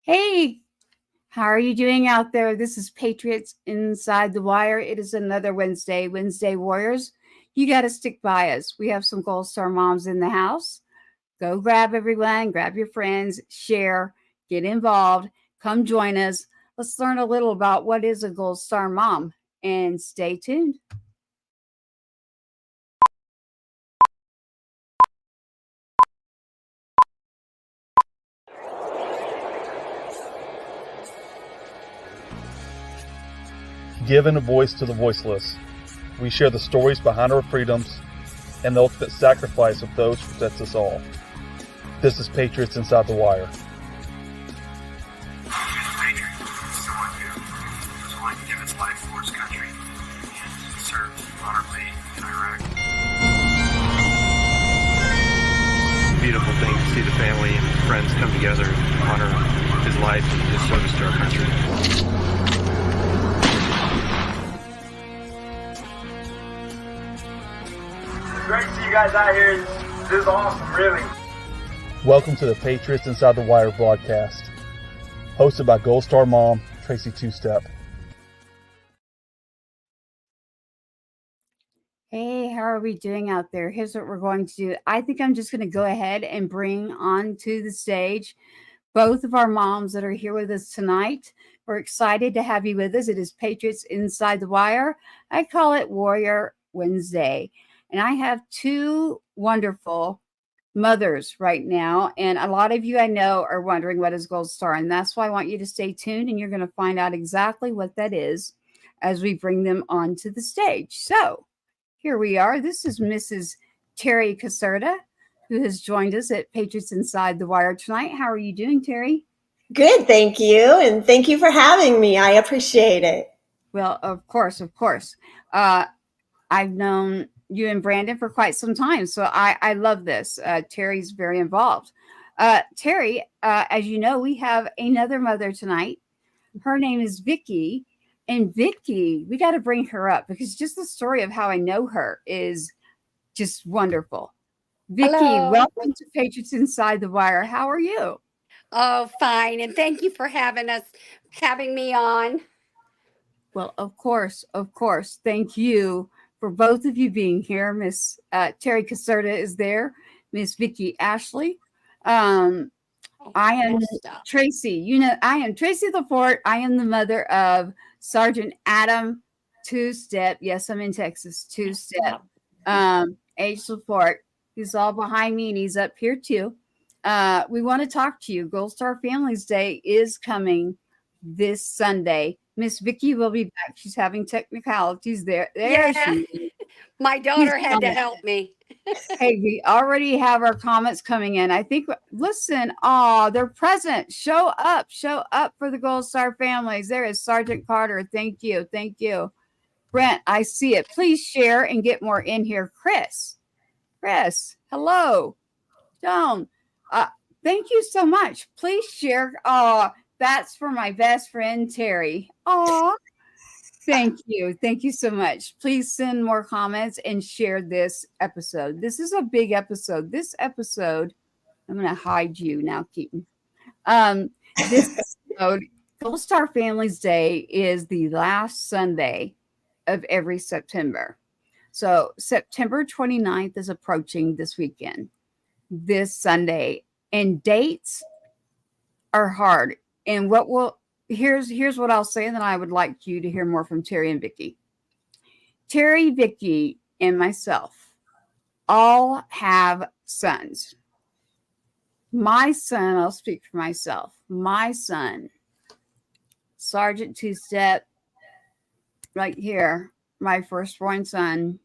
Hey, how are you doing out there? This is Patriots Inside the Wire. It is another Wednesday Warriors. You got to stick by us. We have some Gold Star moms in the house. Go grab everyone, grab your friends, share, get involved, come join us. Let's learn a little about what is a Gold Star mom and stay tuned. Giving a voice to the voiceless. We share the stories behind our freedoms and the ultimate sacrifice of those who protect us all. This is Patriots Inside the Wire. Beautiful thing to see the family and friends come together and honor his life and his service to our country. Great to see you guys out here. This is awesome, really. Welcome to the Patriots Inside the Wire broadcast, hosted by Gold Star mom, Tracy Two-Step. Hey, how are we doing out there? Here's what we're going to do. I think I'm just going to go ahead and bring onto the stage both of our moms that are here with us tonight. We're excited to have you with us. It is Patriots Inside the Wire. I call it Warrior Wednesday. And I have two wonderful mothers right now. And a lot of you I know are wondering what is Gold Star. And that's why I want you to stay tuned. And you're going to find out exactly what that is as we bring them onto the stage. So here we are. This is Mrs. Terry Caserta, who has joined us at Patriots Inside the Wire tonight. How are you doing, Terry? Good, thank you. And thank you for having me. I appreciate it. Well, of course. I've known you and Brandon for quite some time, so I love this. Terry's very involved. Terry, as you know, we have another mother tonight. Her name is Vicky. And Vicky, we got to bring her up because just the story of how I know her is just wonderful. Vicky, Hello. welcome to Patriots Inside the Wire. How are you? Oh, fine. And thank you for having me on. Well, of course. Thank you for both of you being here. Miss Terry Caserta is there. Miss Vicky Ashley. I am Tracy. You know, I am Tracy LaForte. I am the mother of Sergeant Adam Two-Step. Yes, I'm in Texas. Two-Step. H. LaForte. He's all behind me and he's up here too. We want to talk to you. Gold Star Families Day is coming this Sunday. Miss Vicky will be back. She's having technicalities there. Yeah. My daughter had to help me. Hey, we already have our comments coming in. I think, listen, they're present. Show up for the Gold Star families. There is Sergeant Carter. Thank you. Brent, I see it. Please share and get more in here. Chris, hello. Joan, thank you so much. Please share. That's for my best friend, Terry. Thank you so much. Please send more comments and share this episode. This is a big episode. This episode, I'm going to hide you now, Keaton. This episode, Gold Star Families Day, is the last Sunday of every September. So September 29th is approaching this weekend, this Sunday, and dates are hard. And here's what I'll say, and then I would like you to hear more from Terry and Vicky. Terry, Vicky, and myself all have sons. My son, I'll speak for myself. My son, Sergeant Two-Step, right here, my firstborn son,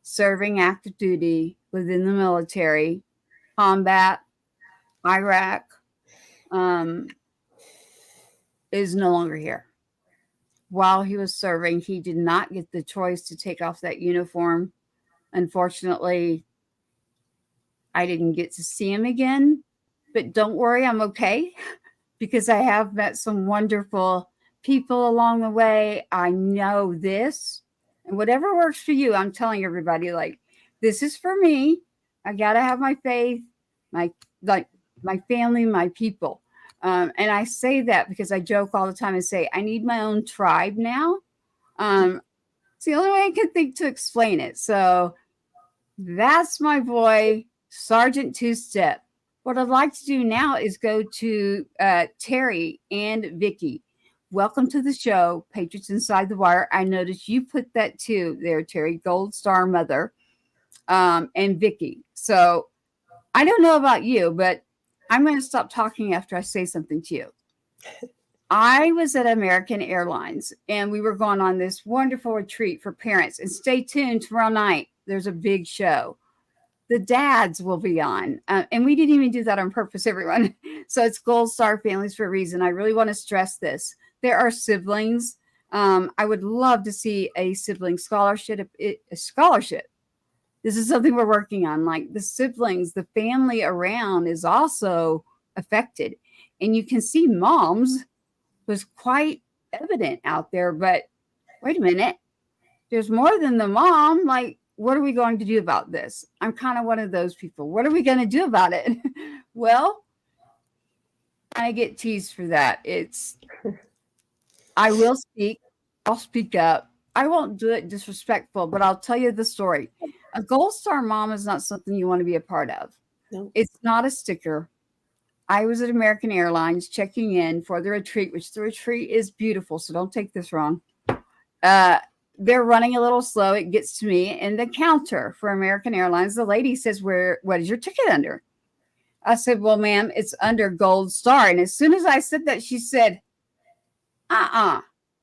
serving active duty within the military, combat, Iraq, is no longer here. While he was serving, he did not get the choice to take off that uniform. Unfortunately, I didn't get to see him again, but don't worry, I'm okay because I have met some wonderful people along the way. I know this, and whatever works for you, I'm telling everybody, like, this is for me. I got to have my faith, my family, my people. And I say that because I joke all the time and say, I need my own tribe now. It's the only way I can think to explain it. So that's my boy, Sergeant Two Step. What I'd like to do now is go to Terry and Vicky. Welcome to the show, Patriots Inside the Wire. I noticed you put that too there, Terry, Gold Star Mother, and Vicky. So I don't know about you, but I'm going to stop talking after I say something to you. I was at American Airlines and we were going on this wonderful retreat for parents. And stay tuned tomorrow night. There's a big show. The dads will be on. And we didn't even do that on purpose, everyone. So it's Gold Star Families for a reason. I really want to stress this. There are siblings. I would love to see a sibling scholarship. This is something we're working on. Like the siblings, the family around is also affected. And you can see moms was quite evident out there. But wait a minute. There's more than the mom. Like, what are we going to do about this? I'm kind of one of those people. What are we going to do about it? Well, I get teased for that. I will speak. I'll speak up. I won't do it disrespectful, but I'll tell you the story. A Gold Star mom is not something you want to be a part of. No. It's not a sticker. I was at American Airlines checking in for the retreat, which the retreat is beautiful, so don't take this wrong. They're running a little slow. It gets to me, and the counter for American Airlines, the lady says, what is your ticket under? I said, well, ma'am, it's under Gold Star. And as soon as I said that, she said,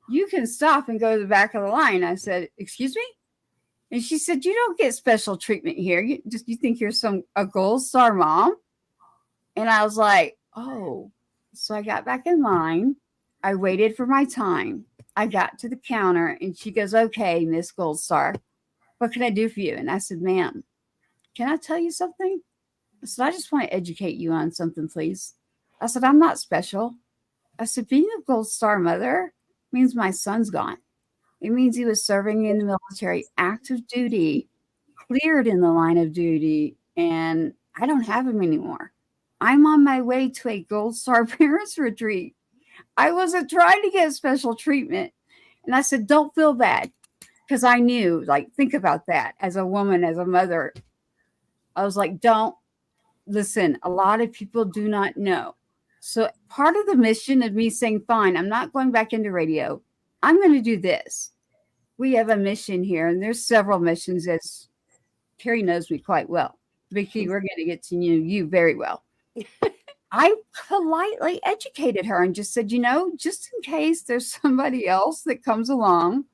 you can stop and go to the back of the line. I said, excuse me? And she said, you don't get special treatment here. You think you're a Gold Star mom? And I was like, oh. So I got back in line. I waited for my time. I got to the counter and she goes, okay, Miss Gold Star, what can I do for you? And I said, ma'am, can I tell you something? I said, I just want to educate you on something, please. I said, I'm not special. I said, being a Gold Star mother means my son's gone. It means he was serving in the military, active duty, cleared in the line of duty, and I don't have him anymore. I'm on my way to a Gold Star parents retreat. I wasn't trying to get special treatment. And I said, don't feel bad. Because I knew, like, think about that as a woman, as a mother. I was like, don't listen. A lot of people do not know. So part of the mission of me saying, fine, I'm not going back into radio. I'm going to do this. We have a mission here, and there's several missions, as Terry knows me quite well. Vicki, we're going to get to know you very well. I politely educated her and just said, just in case there's somebody else that comes along,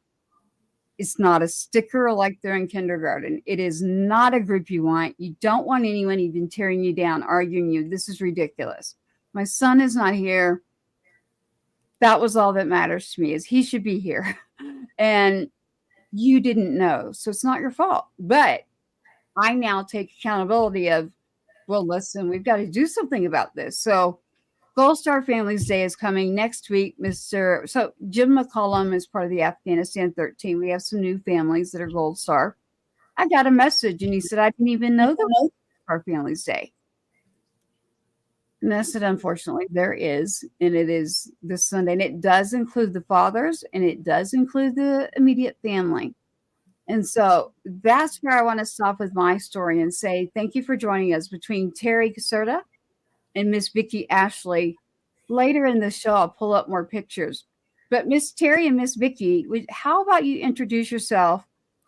it's not a sticker like they're in kindergarten. It is not a group you want. You don't want anyone even tearing you down, arguing you. This is ridiculous. My son is not here. That was all that matters to me, is he should be here. And you didn't know. So it's not your fault. But I now take accountability of, well, listen, we've got to do something about this. So Gold Star Families Day is coming next week, So Jim McCollum is part of the Afghanistan 13. We have some new families that are Gold Star. I got a message and he said, I didn't even know there was Gold Star Families Day. And I said, unfortunately, there is, and it is this Sunday. And it does include the fathers, and it does include the immediate family. And so that's where I want to stop with my story and say thank you for joining us. Between Terry Caserta and Miss Vicki Ashley, later in the show, I'll pull up more pictures. But Miss Terry and Miss Vicki, how about you introduce yourself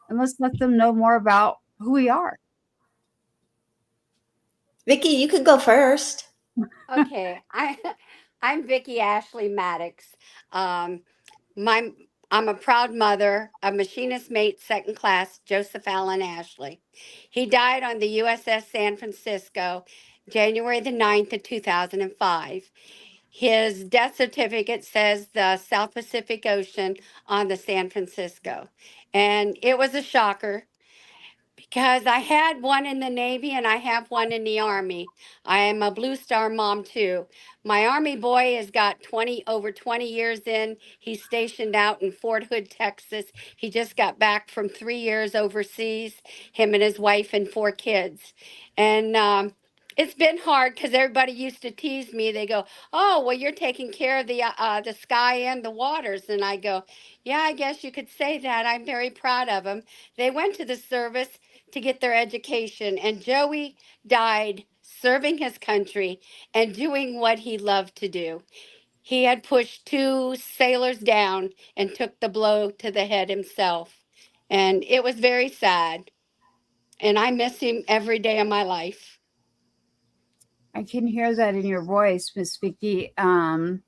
and let's let them know more about who we are. Vicki, you could go first. Okay, I'm Vicki Ashley Maddox. I'm a proud mother of machinist mate second class Joseph Allen Ashley. He died on the USS San Francisco, January the 9th of 2005. His death certificate says the South Pacific Ocean on the San Francisco. And it was a shocker, because I had one in the Navy and I have one in the Army. I am a Blue Star mom too. My Army boy has got over 20 years in. He's stationed out in Fort Hood, Texas. He just got back from 3 years overseas, him and his wife and 4 kids. And It's been hard because everybody used to tease me. They go, "Oh, well, you're taking care of the sky and the waters," and I go, "Yeah, I guess you could say that. I'm very proud of them. They went to the service to get their education, and Joey died serving his country and doing what he loved to do. He had pushed two sailors down and took the blow to the head himself, and it was very sad. And I miss him every day of my life." I can hear that in your voice, Miss Vicky. I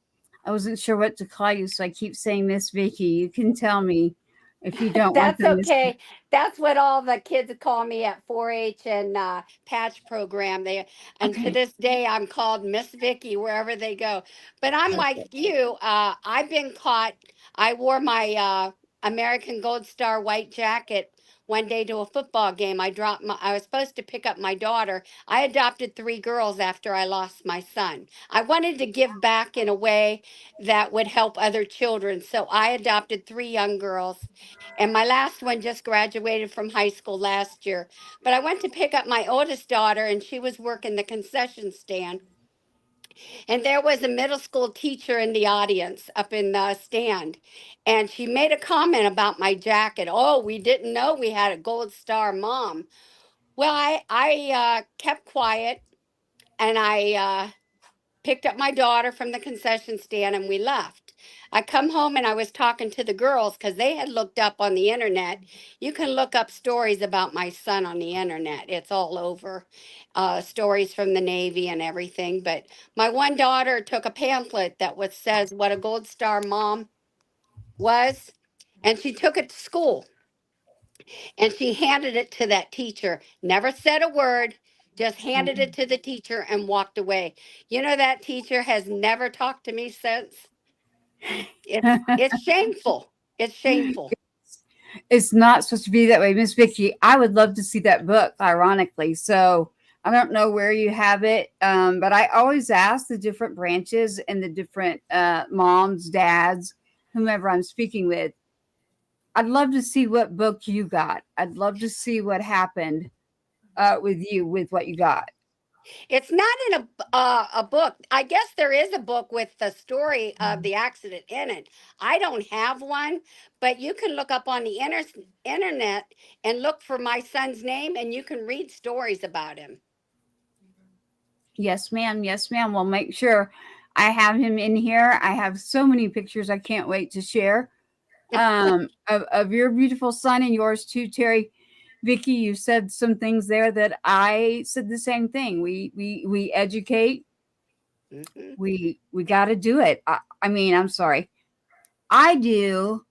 wasn't sure what to call you, so I keep saying Miss Vicky. You can tell me if you don't want That's them to. okay. That's what all the kids call me at 4-H and patch program. And to Okay. this day, I'm called Miss Vicky wherever they go. But I'm like you. I've been caught. I wore my American Gold Star white jacket one day to a football game. I was supposed to pick up my daughter. I adopted three girls after I lost my son. I wanted to give back in a way that would help other children. So I adopted three young girls, and my last one just graduated from high school last year. But I went to pick up my oldest daughter, and she was working the concession stand. And there was a middle school teacher in the audience up in the stand. And she made a comment about my jacket. "Oh, we didn't know we had a Gold Star, Mom." Well, I kept quiet, and I picked up my daughter from the concession stand, and we left. I come home and I was talking to the girls because they had looked up on the internet. You can look up stories about my son on the internet. It's all over, stories from the Navy and everything. But my one daughter took a pamphlet that was says what a Gold Star mom was, and she took it to school and she handed it to that teacher. Never said a word, just handed it to the teacher and walked away. You know, that teacher has never talked to me since. It's shameful. It's shameful. It's not supposed to be that way, Miss Vicky. I would love to see that book, ironically. So I don't know where you have it, but I always ask the different branches and the different moms, dads, whomever I'm speaking with. I'd love to see what book you got. I'd love to see what happened with you with what you got. It's not in a book. I guess there is a book with the story of the accident in it. I don't have one, but you can look up on the internet and look for my son's name, and you can read stories about him. Yes, ma'am. Yes, ma'am. We'll make sure I have him in here. I have so many pictures I can't wait to share of your beautiful son and yours too, Terry. Vicky, you said some things there that I said the same thing. We educate. Mhm. We got to do it. I mean, I'm sorry. I do.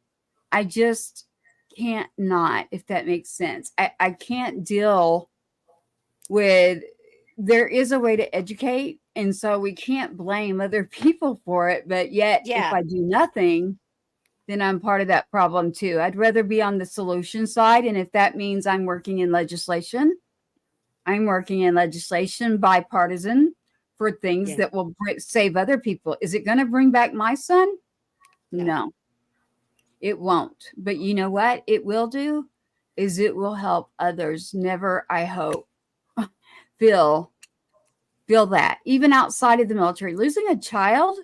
I just can't not, if that makes sense. I can't deal with, there is a way to educate, and so we can't blame other people for it, but yet if Yeah, I do nothing, then I'm part of that problem too. I'd rather be on the solution side, and if that means I'm working in legislation, I'm working in legislation bipartisan for things yeah, that will save other people. Is it going to bring back my son? no, No, it won't. But you know what it will do is it will help others never, I hope, feel that even outside of the military. Losing a child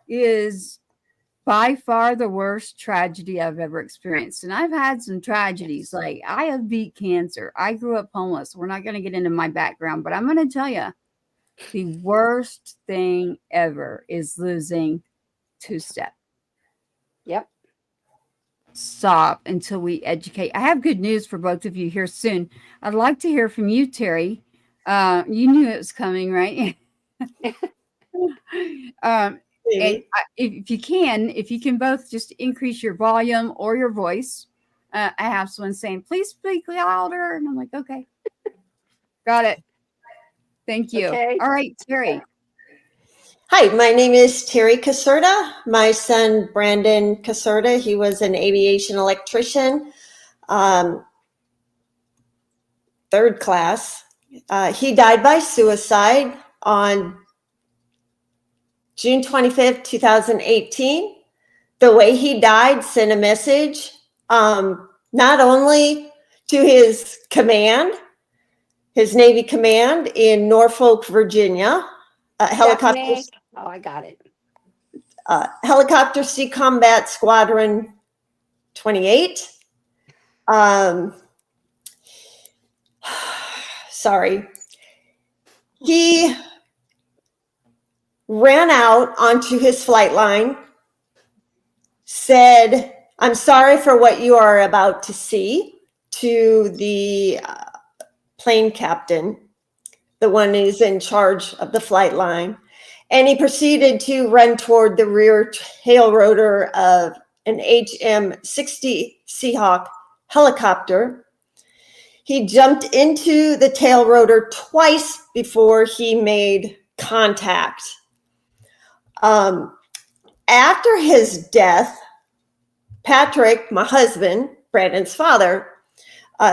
is by far the worst tragedy I've ever experienced. And I've had some tragedies. yes, Like, I have beat cancer. I grew up homeless. We're not going to get into my background, but I'm going to tell you the worst thing ever is losing two-step. yep. Stop until we educate. I have good news for both of you here soon. I'd like to hear from you, Terry. You knew it was coming, right? And if you can both just increase your volume or your voice. I have someone saying, please speak louder. And I'm like, okay, got it. Thank you. Okay. All right, Terry. Hi, my name is Terry Caserta. My son, Brandon Caserta, he was an aviation electrician, third class. He died by suicide on June 25th, 2018. The way he died sent a message, not only to his command, his Navy command in Norfolk, Virginia. Stephanie. Oh, I got it. Helicopter Sea Combat Squadron 28. Sorry. He ran out onto his flight line, said, "I'm sorry for what you are about to see," to the plane captain, the one who's in charge of the flight line. And he proceeded to run toward the rear tail rotor of an HM-60 Seahawk helicopter. He jumped into the tail rotor twice before he made contact. After his death, Patrick, my husband, Brandon's father,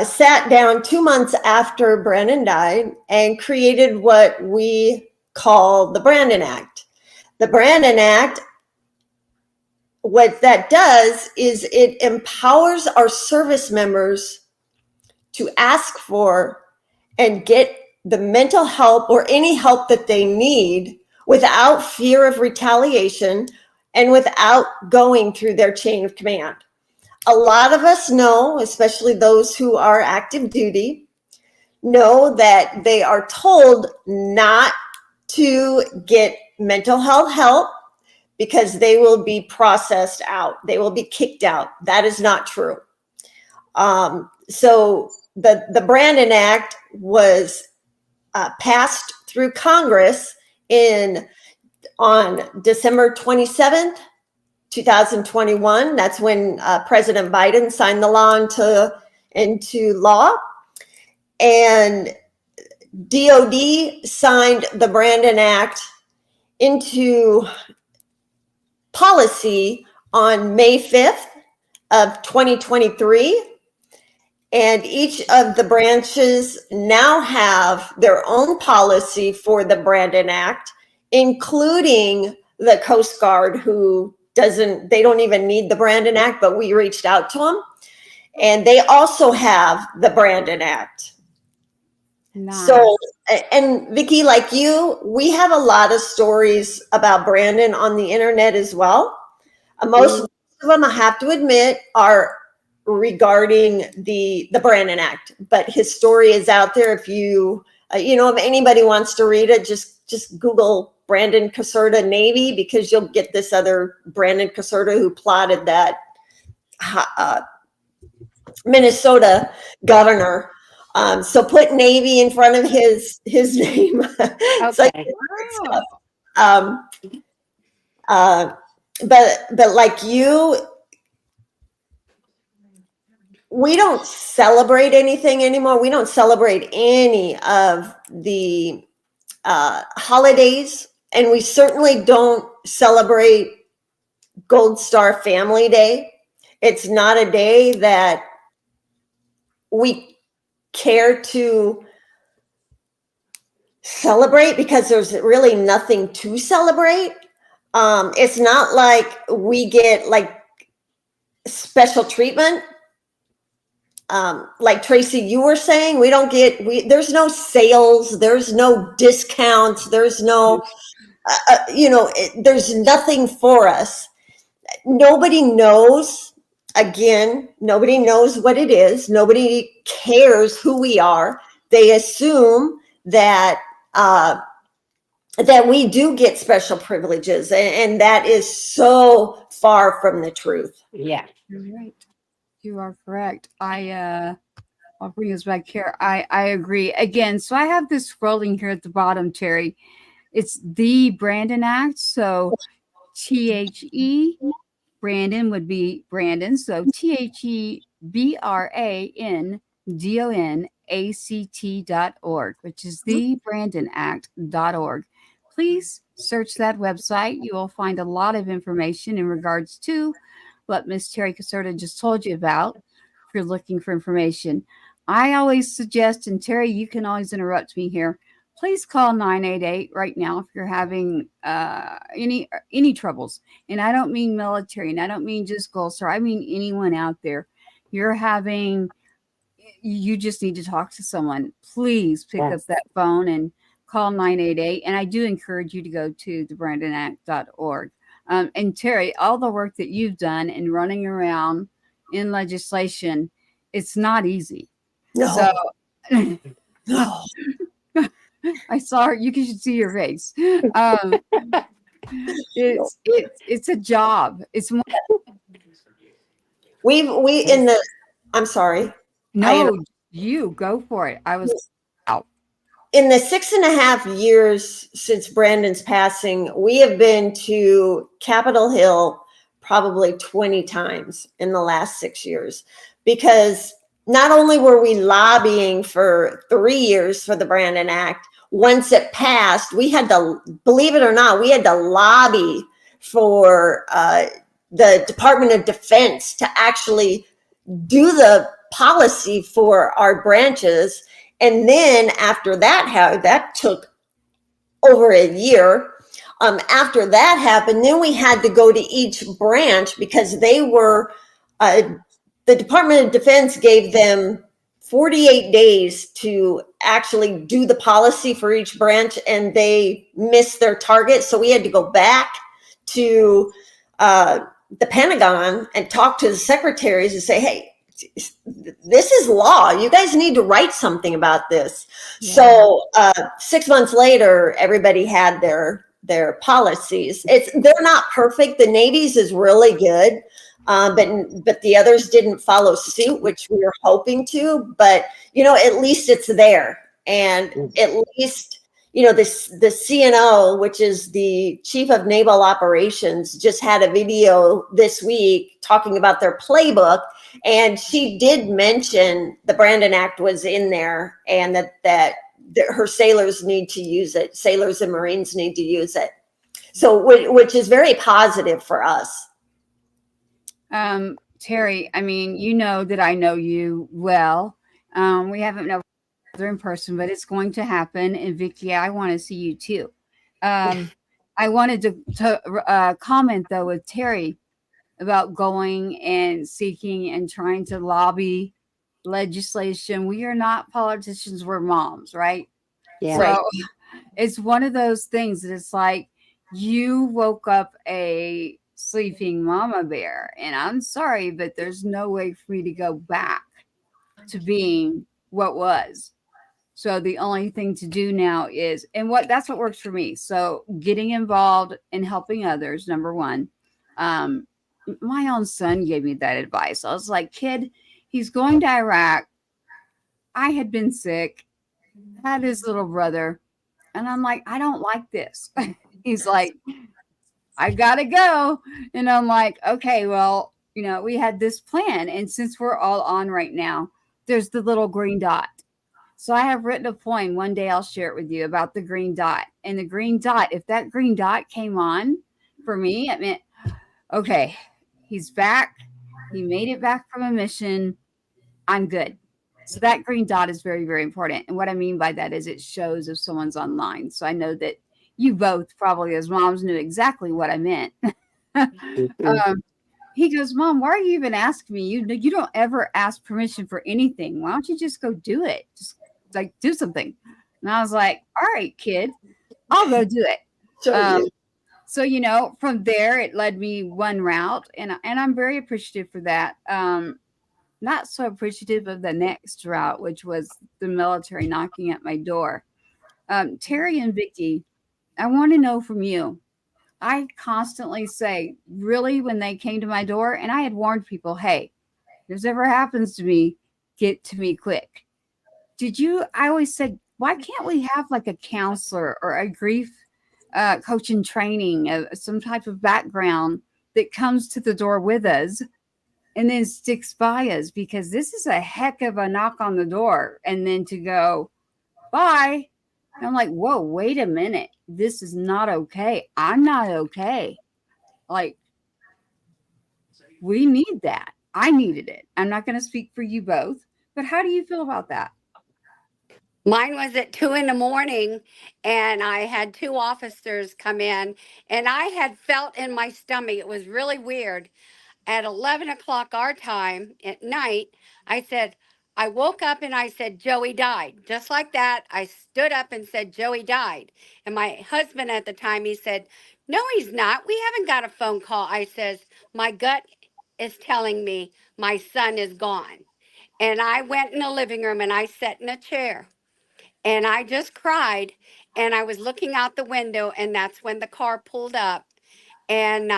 sat down 2 months after Brandon died and created what we call the Brandon Act. The Brandon Act, what that does is it empowers our service members to ask for and get the mental help or any help that they need without fear of retaliation and without going through their chain of command. A lot of us know, especially those who are active duty, know that they are told not to get mental health help because they will be processed out. They will be kicked out. That is not true. So the Brandon Act was passed through Congress on December 27th, 2021. That's when President Biden signed the law into law. And DOD signed the Brandon Act into policy on May 5th of 2023. And each of the branches now have their own policy for the Brandon Act, including the Coast Guard, who they don't even need the Brandon Act, but we reached out to them. And they also have the Brandon Act. Nice. So, and Vicki, like you, we have a lot of stories about Brandon on the internet as well. Most of them, I have to admit, are regarding the Brandon Act, but his story is out there. If if anybody wants to read it, just Google Brandon Caserta Navy, because you'll get this other Brandon Caserta who plotted that Minnesota governor. So put Navy in front of his name. Okay. But like you, we don't celebrate anything anymore. We don't celebrate any of the holidays, and we certainly don't celebrate Gold Star Family Day. It's not a day that we care to celebrate because there's really nothing to celebrate. It's not like we get like special treatment. Like Tracy, you were saying, there's no sales, there's no discounts, there's no, there's nothing for us. Nobody knows, nobody knows what it is. Nobody cares who we are. They assume that we do get special privileges, and that is so far from the truth. Yeah. You're right. You are correct. I'll bring us back here. I agree. Again, so I have this scrolling here at the bottom, Terry. It's the Brandon Act. So THE Brandon would be Brandon. So THEBRANDONACT.org, which is thebrandonAct.org. Please search that website. You will find a lot of information in regards to what Miss Terry Caserta just told you about if you're looking for information. I always suggest, and Terry, you can always interrupt me here, please call 988 right now if you're having any troubles. And I don't mean military, and I don't mean just Gold Star. I mean anyone out there. You're having you just need to talk to someone. Please pick up Yes. that phone and call 988. And I do encourage you to go to thebrandinact.org. And Terry, all the work that you've done in running around in legislation, it's not easy. So No. I saw her. You should see your face. It's a job. It's more, We in the. I'm sorry. no, you go for it. I was out. In the 6.5 years since Brandon's passing, we have been to Capitol Hill probably 20 times in the last 6 years, because not only were we lobbying for 3 years for the Brandon Act, once it passed, we had to, believe it or not, we had to lobby for the Department of Defense to actually do the policy for our branches. And then after that, that took over a year. After that happened, then we had to go to each branch, because they were, the Department of Defense gave them 48 days to actually do the policy for each branch, and they missed their target. So we had to go back to the Pentagon and talk to the secretaries and say, hey, this is law. You guys need to write something about this. Yeah. So 6 months later, everybody had their policies. They're not perfect. The Navy's is really good, but the others didn't follow suit, which we were hoping to. But at least it's there, and at least the CNO, which is the Chief of Naval Operations, just had a video this week talking about their playbook. And she did mention the Brandon Act was in there, and that her sailors need to use it. Sailors and Marines need to use it. So, which is very positive for us. Terry, I mean, you know that I know you well. We haven't known each other in person, but it's going to happen. And Vicki, I want to see you too. I wanted to comment though with Terry about going and seeking and trying to lobby legislation. We are not politicians, we're moms, right? Yeah. So Right. it's one of those things that it's like you woke up a sleeping mama bear, and I'm sorry, but there's no way for me to go back to being what was. So the only thing to do now is, and that's what works for me. So getting involved in helping others, number one. My own son gave me that advice. I was like, kid, he's going to Iraq. I had been sick, had his little brother, and I'm like, I don't like this. He's like, I gotta go. And I'm like, okay, well, we had this plan. And since we're all on right now, there's the little green dot. So I have written a poem. One day I'll share it with you about the green dot. And the green dot, if that green dot came on for me, it meant, okay, he's back. He made it back from a mission. I'm good. So that green dot is very, very important. And what I mean by that is it shows if someone's online. So I know that you both probably as moms knew exactly what I meant. He goes, Mom, why are you even asking me? You don't ever ask permission for anything. Why don't you just go do it? Just like do something. And I was like, all right, kid, I'll go do it. So, from there, it led me one route, and I'm very appreciative for that. Not so appreciative of the next route, which was the military knocking at my door. Terry and Vicki, I want to know from you. I constantly say, really, when they came to my door, and I had warned people, hey, if this ever happens to me, get to me quick. I always said, why can't we have like a counselor or a grief coaching training, some type of background that comes to the door with us and then sticks by us? Because this is a heck of a knock on the door. And then to go, bye. And I'm like, whoa, wait a minute. This is not okay. I'm not okay. Like, we need that. I needed it. I'm not going to speak for you both, but how do you feel about that? Mine was at 2 a.m, and I had two officers come in, and I had felt in my stomach. It was really weird. At 11 o'clock our time at night, I said, I woke up and I said, Joey died. Just like that, I stood up and said, Joey died. And my husband at the time, he said, no, he's not. We haven't got a phone call. I says, my gut is telling me my son is gone. And I went in the living room and I sat in a chair and I just cried. And I was looking out the window, and that's when the car pulled up. And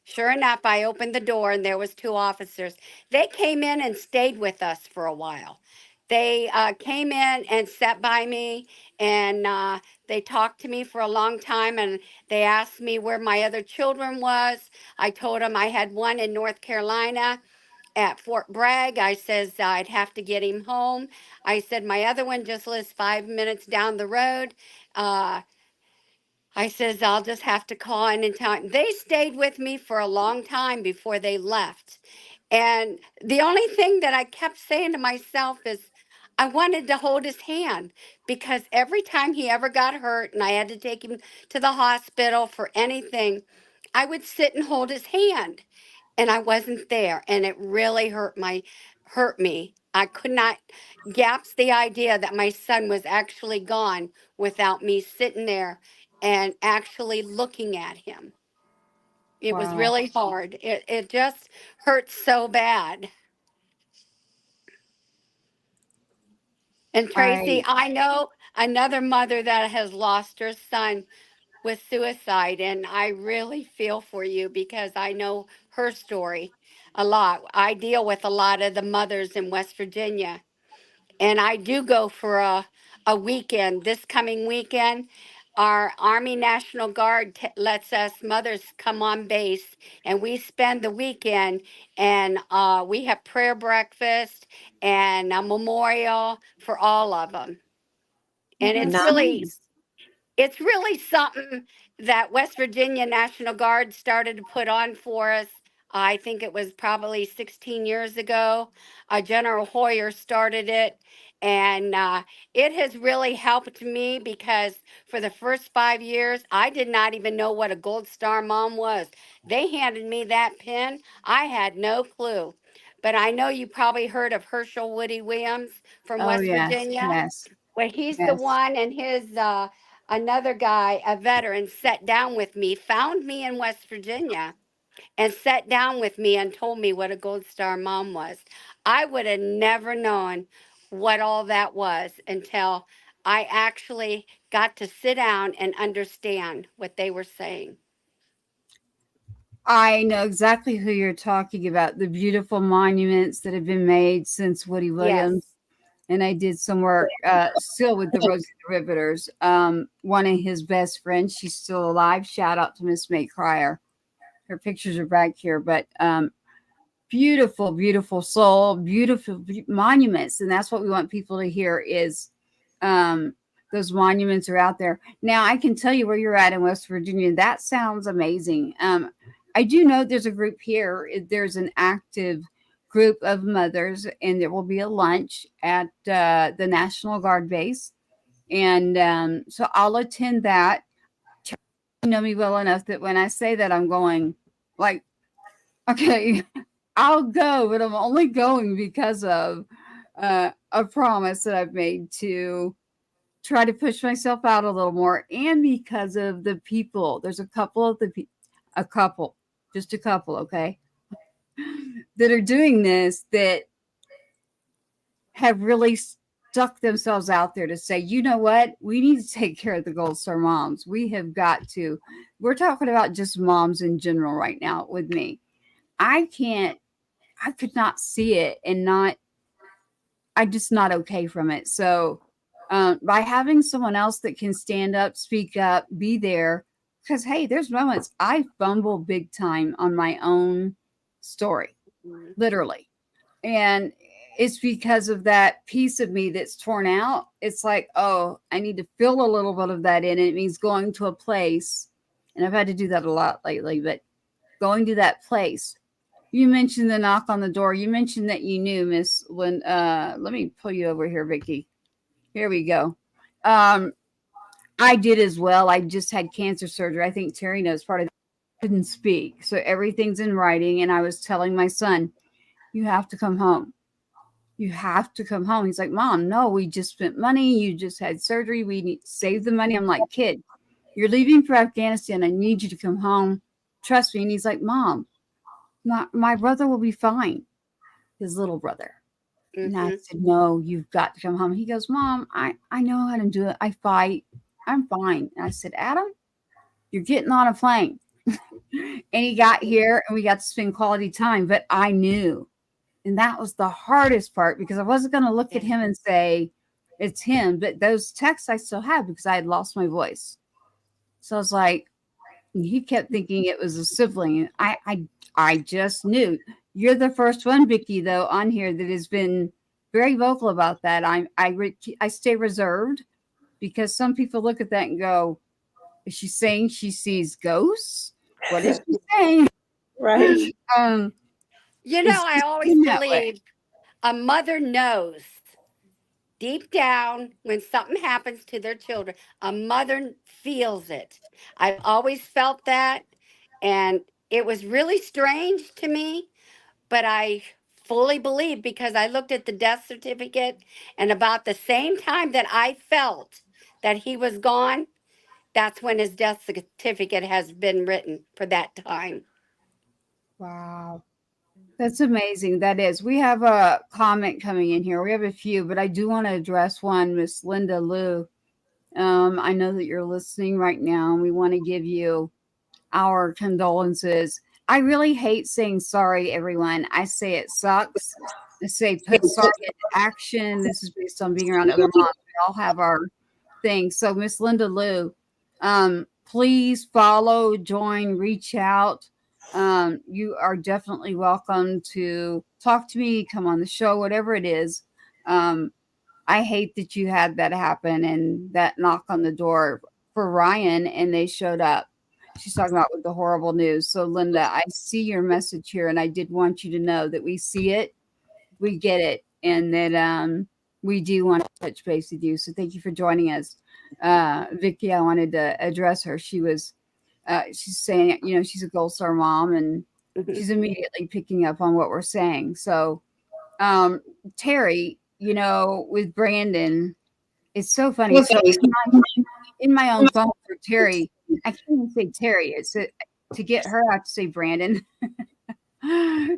sure enough, I opened the door and there was two officers. They came in and stayed with us for a while. They came in and sat by me, and they talked to me for a long time, and they asked me where my other children was. I told them I had one in North Carolina at Fort Bragg. I says I'd have to get him home. I said my other one just lives 5 minutes down the road. I says, I'll just have to call in and tell him. They stayed with me for a long time before they left. And the only thing that I kept saying to myself is, I wanted to hold his hand, because every time he ever got hurt and I had to take him to the hospital for anything, I would sit and hold his hand, and I wasn't there. And it really hurt me. I could not grasp the idea that my son was actually gone without me sitting there and actually looking at him. It was Wow. really hard. It just hurts so bad. And Tracy, I I know another mother that has lost her son with suicide, and I really feel for you because I know her story a lot. I deal with a lot of the mothers in West Virginia, and I do go for a weekend. This coming weekend, our Army National Guard lets us mothers come on base, and we spend the weekend, and we have prayer breakfast and a memorial for all of them. And that's Nice. it's really something that West Virginia National Guard started to put on for us. I think it was probably 16 years ago. General Hoyer started it, and it has really helped me because for the first 5 years, I did not even know what a Gold Star mom was. They handed me that pin. I had no clue. But I know you probably heard of Herschel Woody Williams from oh West yes, Virginia. yes, Well, he's the yes. one, and his another guy, a veteran, sat down with me, found me in West Virginia, and sat down with me and told me what a Gold Star mom was. I would have never known what all that was until I actually got to sit down and understand what they were saying. I know exactly who you're talking about. The beautiful monuments that have been made since Woody Yes. Williams. And I did some work still with the Rosie the Riveters. One of his best friends, she's still alive. Shout out to Miss May Cryer. Her pictures are back here, but beautiful, beautiful soul, beautiful monuments, and that's what we want people to hear is those monuments are out there. Now I can tell you where you're at in West Virginia. That sounds amazing. I do know there's a group here. There's an active group of mothers, and there will be a lunch at the National Guard base, and so I'll attend that. You know me well enough that when I say that, I'm going like, okay, I'll go, but I'm only going because of a promise that I've made to try to push myself out a little more, and because of the people. There's a couple of a couple, just a couple, okay, that are doing this that have really stuck themselves out there to say, you know what, we need to take care of the Gold Star moms. We have got to. We're talking about just moms in general right now with me. I could not see it and I'm just not okay from it. So by having someone else that can stand up, speak up, be there, because hey, there's moments I fumble big time on my own story, literally. And it's because of that piece of me that's torn out. It's like, oh, I need to fill a little bit of that in. And it means going to a place. And I've had to do that a lot lately, but going to that place. You mentioned the knock on the door. You mentioned that you knew Miss Lynn. Let me pull you over here, Vicki. Here we go. I did as well. I just had cancer surgery. I think Terry knows part of that. I couldn't speak. So everything's in writing. And I was telling my son, you have to come home. You have to come home. He's like, Mom, no, we just spent money. You just had surgery. We need to save the money. I'm like, kid, you're leaving for Afghanistan. I need you to come home. Trust me. And he's like, Mom, my brother will be fine. His little brother. And I said, no, you've got to come home. He goes, Mom, I know how to do it. I fight. I'm fine. And I said, Adam, you're getting on a plane. And he got here and we got to spend quality time. But I knew. And that was the hardest part because I wasn't going to look at him and say, it's him. But those texts I still have because I had lost my voice. So I was like, he kept thinking it was a sibling. I just knew. You're the first one, Vicki, though, on here that has been very vocal about that. I stay reserved because some people look at that and go, is she saying she sees ghosts? What is she saying? Right. You know, I always believe a mother knows deep down when something happens to their children, a mother feels it. I've always felt that. And it was really strange to me, but I fully believe because I looked at the death certificate and about the same time that I felt that he was gone, that's when his death certificate has been written for that time. Wow. That's amazing. That is. We have a comment coming in here. We have a few, but I do want to address one, Miss Linda Lou. I know that you're listening right now, and we want to give you our condolences. I really hate saying sorry, everyone. I say it sucks. I say put sorry into action. This is based on being around other moms. We all have our things. So, Miss Linda Lou, please follow, join, reach out. You are definitely welcome to talk to me, come on the show, whatever it is. I hate that you had that happen and that knock on the door for Ryan and they showed up. She's talking about with the horrible news. So Linda, I see your message here and I did want you to know that we see it, we get it, and that we do want to touch base with you. So thank you for joining us. Vicki, I wanted to address her. She's saying, you know, she's a Gold Star mom and she's immediately picking up on what we're saying. So, Terry, you know, with Brandon, it's so funny. So in my own phone for Terry, I can't even say Terry. It's to get her, I have to say Brandon.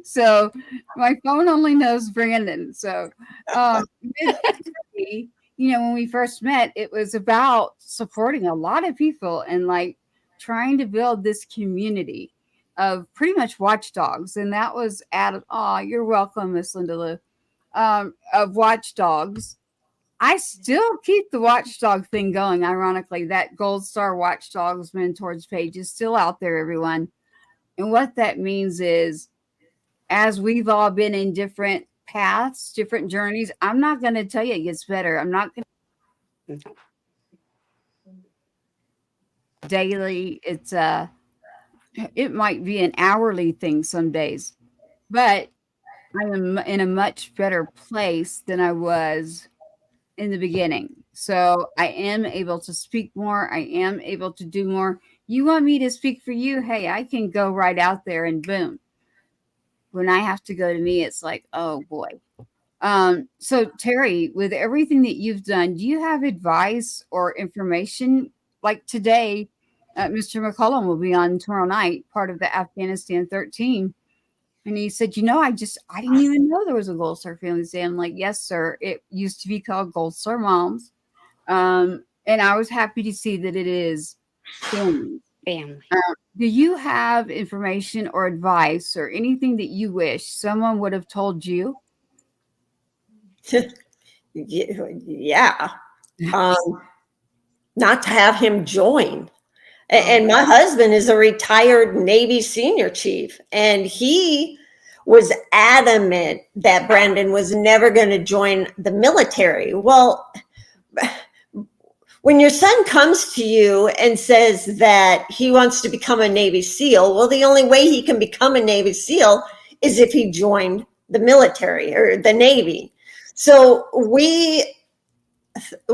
So my phone only knows Brandon. So, you know, when we first met, it was about supporting a lot of people and like trying to build this community of pretty much watchdogs. And that was you're welcome, Miss Linda Lou, of watchdogs. I still keep the watchdog thing going. Ironically, that Gold Star Watchdogs Mentors page is still out there, everyone. And what that means is, as we've all been in different paths, different journeys, I'm not going to tell you it gets better. I'm not going to daily. It might be an hourly thing some days, but I am in a much better place than I was in the beginning. So I am able to speak more. I am able to do more. You want me to speak for you? Hey, I can go right out there and boom. When I have to go to me, it's like, oh boy. So Terry, with everything that you've done, do you have advice or information? Like today, Mr. McCullum will be on tomorrow night, part of the Afghanistan 13. And he said, you know, I didn't even know there was a Gold Star Families Day. I'm like, yes, sir. It used to be called Gold Star Moms. And I was happy to see that it is families. Family. Do you have information or advice or anything that you wish someone would have told you? Yeah. Not to have him join. And my husband is a retired Navy senior chief, and he was adamant that Brandon was never going to join the military. Well, when your son comes to you and says that he wants to become a Navy SEAL, well, the only way he can become a Navy SEAL is if he joined the military or the Navy. So he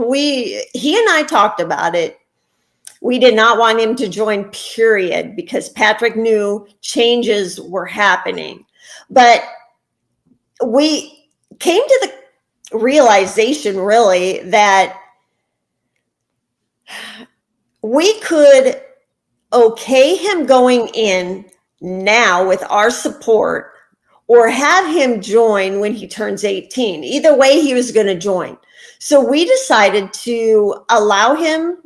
and I talked about it. We did not want him to join, period, because Patrick knew changes were happening. But came to the realization really that we could okay him going in now with our support, or have him join when he turns 18. Either way, he was going to join. So we decided to allow him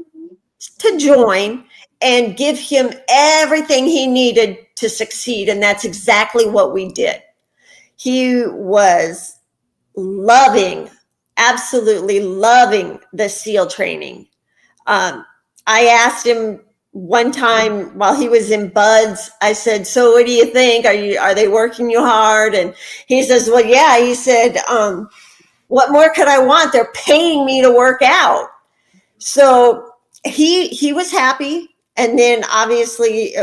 to join and give him everything he needed to succeed. And that's exactly what we did. He was absolutely loving the SEAL training. I asked him one time while he was in Buds, I said, so what do you think? Are they working you hard? And he says, well, yeah. He said, what more could I want? They're paying me to work out. So he was happy. And then obviously,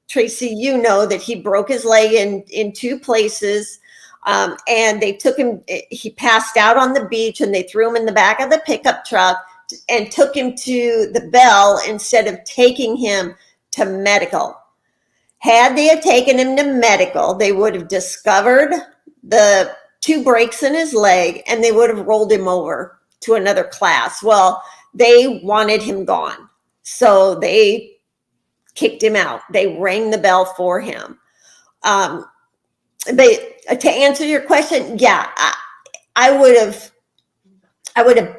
Tracy, you know that he broke his leg in 2 places. And they took him, he passed out on the beach, and they threw him in the back of the pickup truck and took him to the Bell instead of taking him to medical. Had they have taken him to medical, they would have discovered the 2 breaks in his leg, and they would have rolled him over to another class. Well, they wanted him gone. So they kicked him out. They rang the bell for him. But to answer your question, yeah, I would have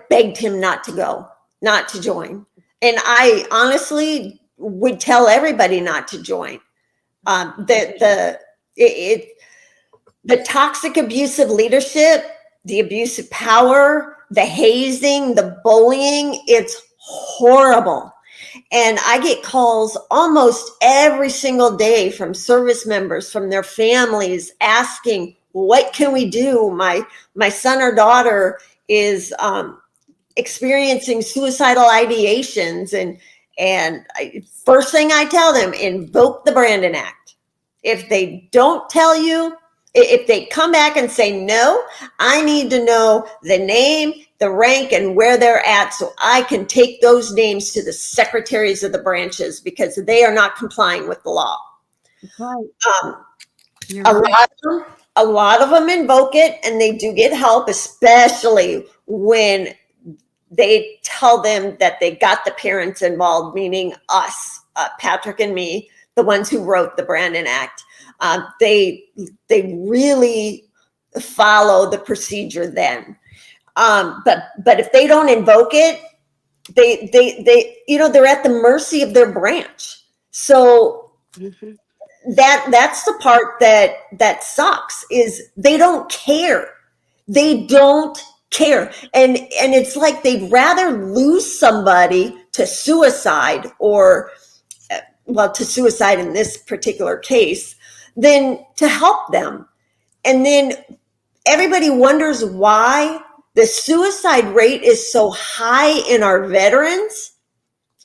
begged him not to go, not to join. And I honestly would tell everybody not to join. The toxic abusive leadership, the abusive power, the hazing, the bullying, it's horrible. And I get calls almost every single day from service members, from their families, asking, what can we do? My son or daughter is experiencing suicidal ideations, and first thing I tell them, invoke the Brandon Act. If they don't tell you, if they come back and say no, I need to know the name, the rank, and where they're at, so I can take those names to the secretaries of the branches, because they are not complying with the law. Right. A lot of them invoke it, and they do get help, especially when they tell them that they got the parents involved, meaning us, Patrick and me, the ones who wrote the Brandon Act. They really follow the procedure then. But if they don't invoke it, they they're at the mercy of their branch. So that's the part that sucks, is they don't care. They don't care. And it's like they'd rather lose somebody to suicide, or to suicide in this particular case, than to help them. And then everybody wonders why the suicide rate is so high in our veterans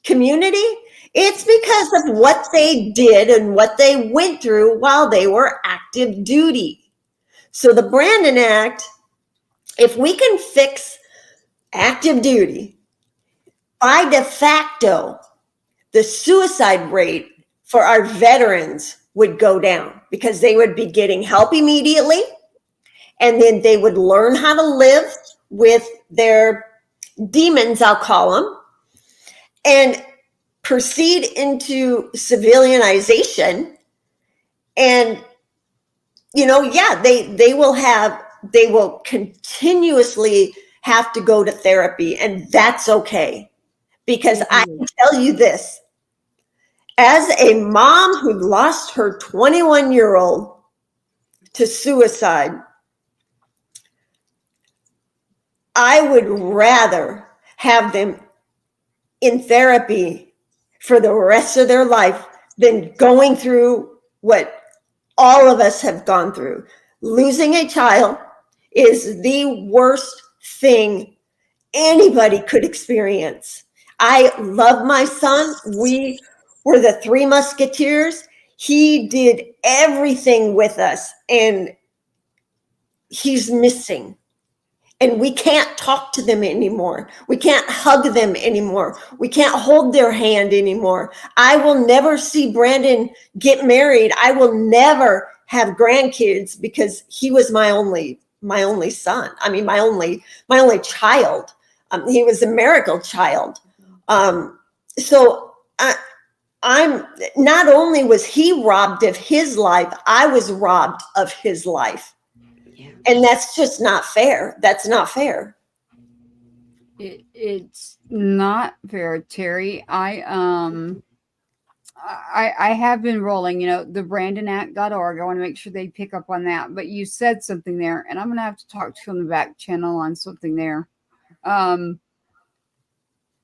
community. It's because of what they did and what they went through while they were active duty. So the Brandon Act, if we can fix active duty, by de facto, the suicide rate for our veterans would go down, because they would be getting help immediately, and then they would learn how to live with their demons, I'll call them, and proceed into civilianization. And they will continuously have to go to therapy, and that's okay. Because I can tell you this, as a mom who lost her 21-year-old to suicide, I would rather have them in therapy for the rest of their life than going through what all of us have gone through. Losing a child is the worst thing anybody could experience. I love my son. We were the 3 Musketeers. He did everything with us, and he's missing. And we can't talk to them anymore. We can't hug them anymore. We can't hold their hand anymore. I will never see Brandon get married. I will never have grandkids, because he was my only my only son. I mean, my only child. He was a miracle child. So I'm not only was he robbed of his life, I was robbed of his life. Yeah. And that's just not fair. That's not fair. It's not fair, Terry. I have been rolling, the brandonact.org. I want to make sure they pick up on that. But you said something there, and I'm going to have to talk to you on the back channel on something there.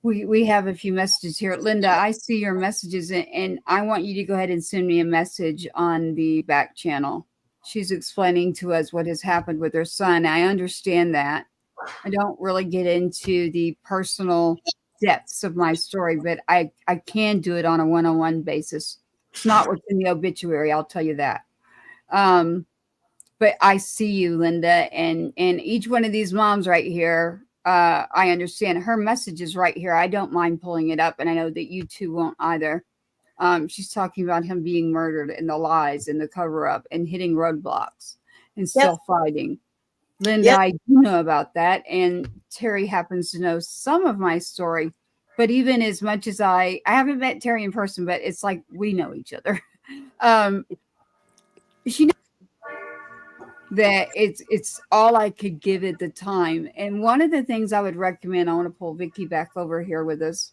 We have a few messages here. Linda, I see your messages, and I want you to go ahead and send me a message on the back channel. She's explaining to us what has happened with her son. I understand that. I don't really get into the personal depths of my story, but I can do it on a one-on-one basis. It's not what's in the obituary, I'll tell you that. But I see you, Linda, and each one of these moms right here, I understand her message is right here. I don't mind pulling it up, and I know that you two won't either. She's talking about him being murdered and the lies and the cover-up and hitting roadblocks and still fighting. Linda, I do know about that, and Terry happens to know some of my story. But even as much as I haven't met Terry in person, but it's like we know each other. She knows that it's all I could give at the time. And one of the things I would recommend, I want to pull Vicky back over here with us.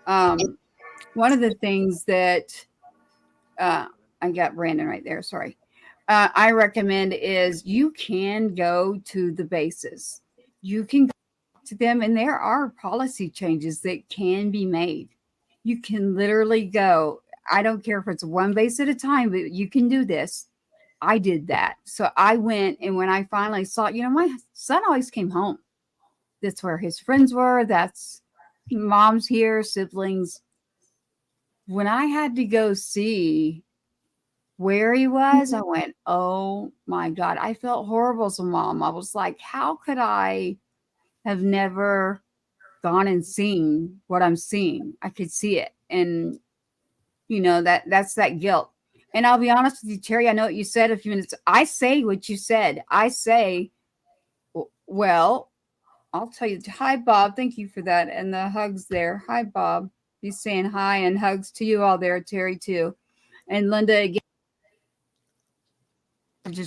One of the things that I got Brandon right there. Sorry. I recommend is you can go to the bases. You can go to them, and there are policy changes that can be made. You can literally go. I don't care if it's one base at a time, but you can do this. I did that. So I went, and when I finally saw, my son always came home. That's where his friends were. That's mom's here, siblings. When I had to go see where he was, I went, oh my God. I felt horrible as a mom. I was like, how could I have never gone and seen what I'm seeing? I could see it. And that's that guilt. And I'll be honest with you, Terry, I know what you said a few minutes. I say what you said. I say, well, I'll tell you. Hi, Bob. Thank you for that. And the hugs there. Hi, Bob. He's saying hi and hugs to you all there, Terry, too. And Linda, again,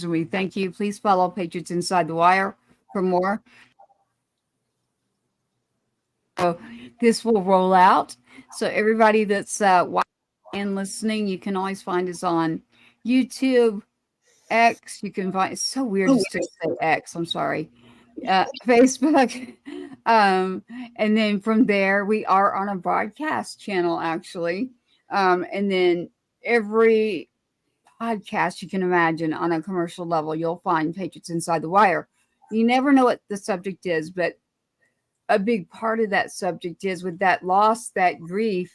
we thank you. Please follow Patriots Inside the Wire for more. So this will roll out. So everybody that's watching and listening, you can always find us on YouTube, X. You can find, it's so weird to say X. I'm sorry. Facebook. And then from there, we are on a broadcast channel, actually. And then every podcast you can imagine on a commercial level, you'll find Patriots Inside the Wire. You never know what the subject is, but a big part of that subject is with that loss, that grief.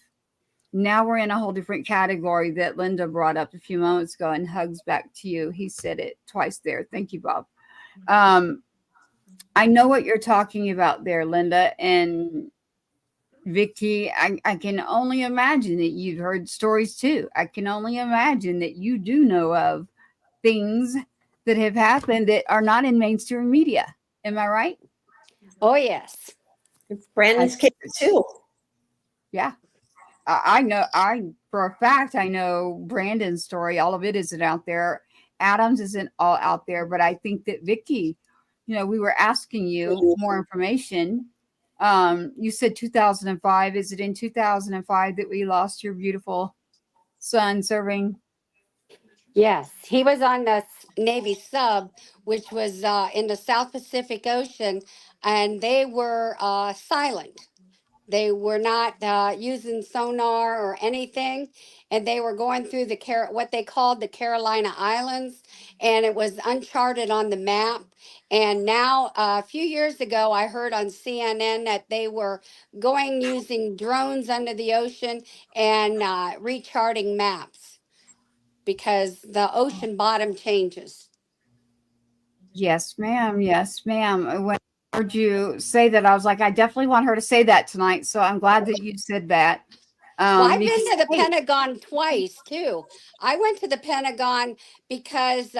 Now we're in a whole different category that Linda brought up a few moments ago, and hugs back to you. He said it twice there. Thank you, Bob. I know what you're talking about there, Linda. And Vicky, I can only imagine that you've heard stories too. I can only imagine that you do know of things that have happened that are not in mainstream media. Am I right? Oh, yes. It's Brandon's case too. Yeah. I know, for a fact, I know Brandon's story. All of it isn't out there. Adam's isn't all out there, but I think that Vicky, we were asking you more information. You said 2005. Is it in 2005 that we lost your beautiful son serving? Yes, he was on the Navy sub, which was in the South Pacific Ocean, and they were silent. They were not using sonar or anything, and they were going through what they called the Carolina Islands, and it was uncharted on the map. And now, a few years ago, I heard on CNN that they were going using drones under the ocean and recharting maps because the ocean bottom changes. Yes, ma'am. Yes, ma'am. When I heard you say that, I was like, I definitely want her to say that tonight. So I'm glad that you said that. Well, I've been to the Pentagon twice too. I went to the Pentagon because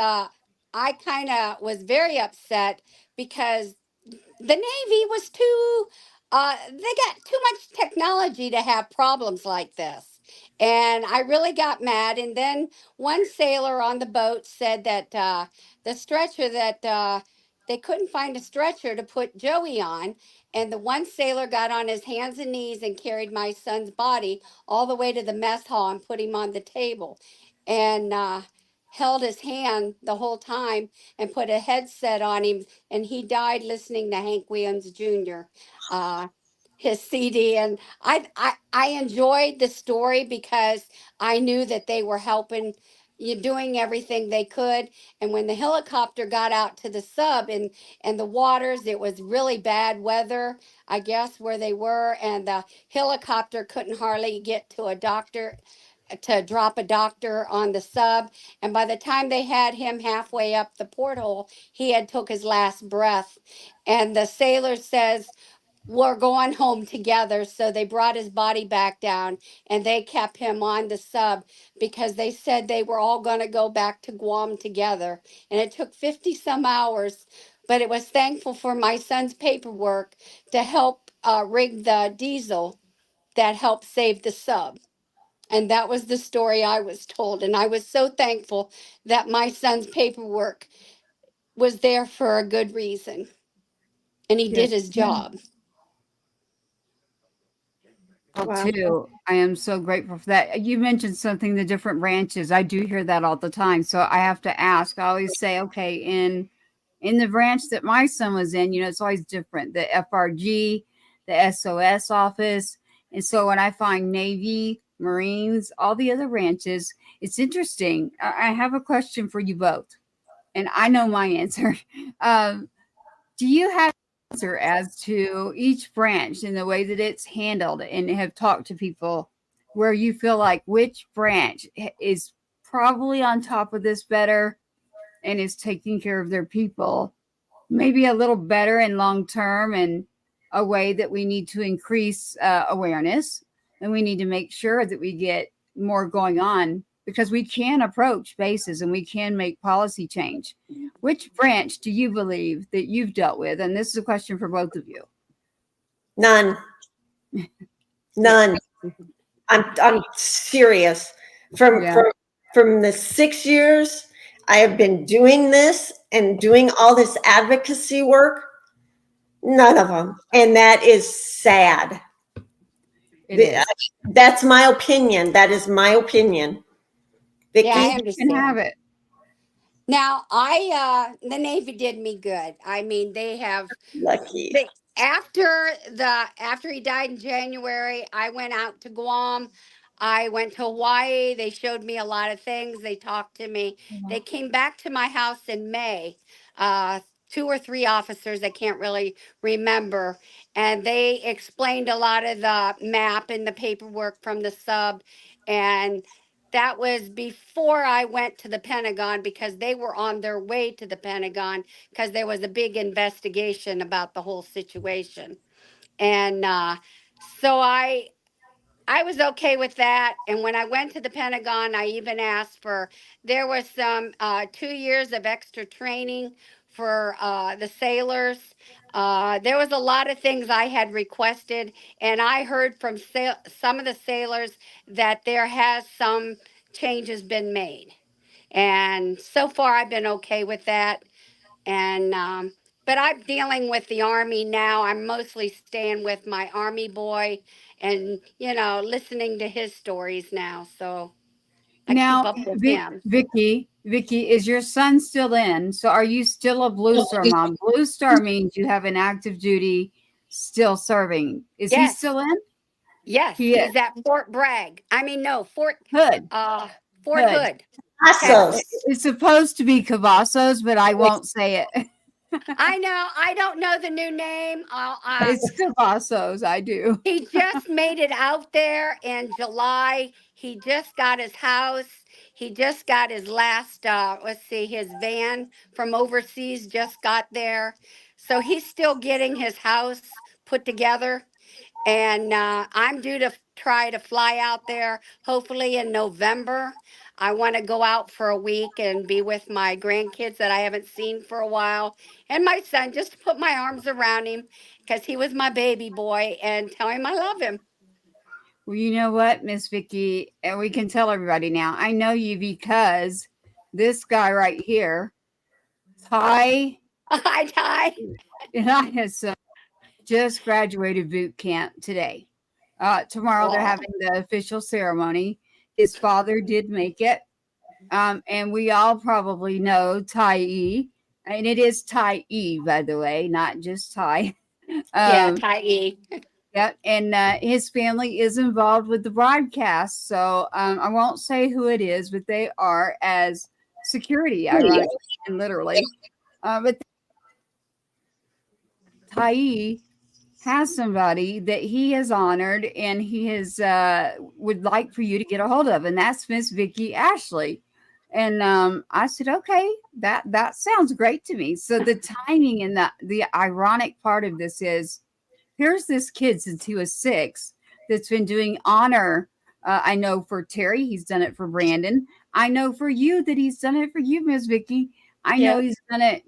I kind of was very upset because the Navy was too, they got too much technology to have problems like this. And I really got mad. And then one sailor on the boat said that the stretcher that they couldn't find a stretcher to put Joey on. And the one sailor got on his hands and knees and carried my son's body all the way to the mess hall and put him on the table and held his hand the whole time and put a headset on him, and he died listening to Hank Williams Jr. Uh, his CD, and I enjoyed the story because I knew that they were helping you, doing everything they could. And when the helicopter got out to the sub and the waters, it was really bad weather, I guess, where they were, and the helicopter couldn't hardly get to a doctor to drop a doctor on the sub, and by the time they had him halfway up the porthole, he had took his last breath. And the sailor says, we're going home together. So they brought his body back down and they kept him on the sub because they said they were all going to go back to Guam together. And it took 50 some hours, but it was thankful for my son's paperwork to help rig the diesel that helped save the sub. And that was the story I was told. And I was so thankful that my son's paperwork was there for a good reason. And he did Yes. his job. Wow. Too. I am so grateful for that. You mentioned something, the different branches. I do hear that all the time. So I have to ask. I always say, okay, in the branch that my son was in, it's always different. The FRG, the SOS office. And so when I find Navy, Marines, all the other branches, it's interesting. I have a question for you both. And I know my answer. Um, do you have an answer as to each branch and the way that it's handled and have talked to people where you feel like which branch is probably on top of this better and is taking care of their people maybe a little better in long term, and a way that we need to increase awareness, and we need to make sure that we get more going on because we can approach bases and we can make policy change. Which branch do you believe that you've dealt with? And this is a question for both of you. None. None. I'm serious. From Yeah. from the 6 years I have been doing this and doing all this advocacy work, none of them. And that is sad. It is. That's my opinion. That is my opinion. Vicky? Yeah, I You can understand. have it. Now, the Navy did me good. I mean, they have Lucky. they after he died in January, I went out to Guam. I went to Hawaii. They showed me a lot of things. They talked to me. They came back to my house in May. Uh, two or three officers, I can't really remember, and they explained a lot of the map and the paperwork from the sub, and that was before I went to the Pentagon because they were on their way to the Pentagon because there was a big investigation about the whole situation. And so I was okay with that. And when I went to the Pentagon, I even asked for, there was some 2 years of extra training for the sailors. There was a lot of things I had requested, and I heard from some of the sailors that there has some changes been made. And so far, I've been okay with that. And but I'm dealing with the Army now. I'm mostly staying with my Army boy and listening to his stories now, so I keep Now, up with him. Vicky, is your son still in? So are you still a Blue Star mom? Blue Star means you have an active duty still serving. Is he Yes, still in? yes, He is. he's at Fort Bragg. I mean, no, Hood. Fort Hood. Hood, Awesome. Texas. It's supposed to be Cavazos, but I won't say it. I know. I don't know the new name. It's Cavazos. I do. He just made it out there in July. He just got his house. He just got his last, let's see, his van from overseas just got there. So he's still getting his house put together. And I'm due to try to fly out there hopefully in November. I want to go out for a week and be with my grandkids that I haven't seen for a while, and my son, just to put my arms around him because he was my baby boy, and tell him I love him. Well, you know what, Miss Vicky, and we can tell everybody now. I know you because this guy right here, Ty, Hi, Ty. and I has just graduated boot camp today. Tomorrow they're Aw. having the official ceremony. His father did make it. And we all probably know Ty, and it is Ty, by the way, not just Ty. Yeah, Ty E. Yeah, and his family is involved with the broadcast. So I won't say who it is, but they are as security, ironically and literally. But Tai has somebody that he has honored and he has would like for you to get a hold of, and that's Miss Vicky Ashley. And I said, okay, that sounds great to me. So the timing and the ironic part of this is, here's this kid since he was 6 that's been doing honor. I know for Terry, he's done it for Brandon. I know for you that he's done it for you, Miss Vicky. I know he's done it.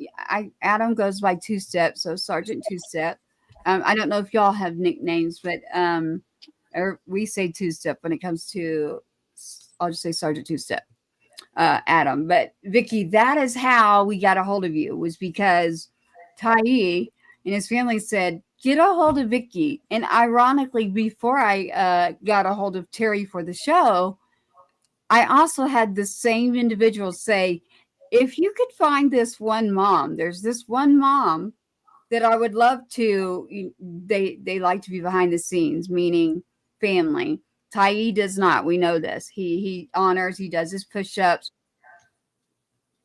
Adam goes by Two Step, so Sergeant Two Step. I don't know if y'all have nicknames, but or we say Two Step when it comes to. I'll just say Sergeant Two Step, Adam. But Vicky, that is how we got a hold of you. Was because Tai and his family said, get a hold of Vicky. And ironically, before I got a hold of Terry for the show, I also had the same individual say, if you could find this one mom, there's this one mom that I would love to, they like to be behind the scenes, meaning family. Tai does not. We know this. He honors, he does his push-ups.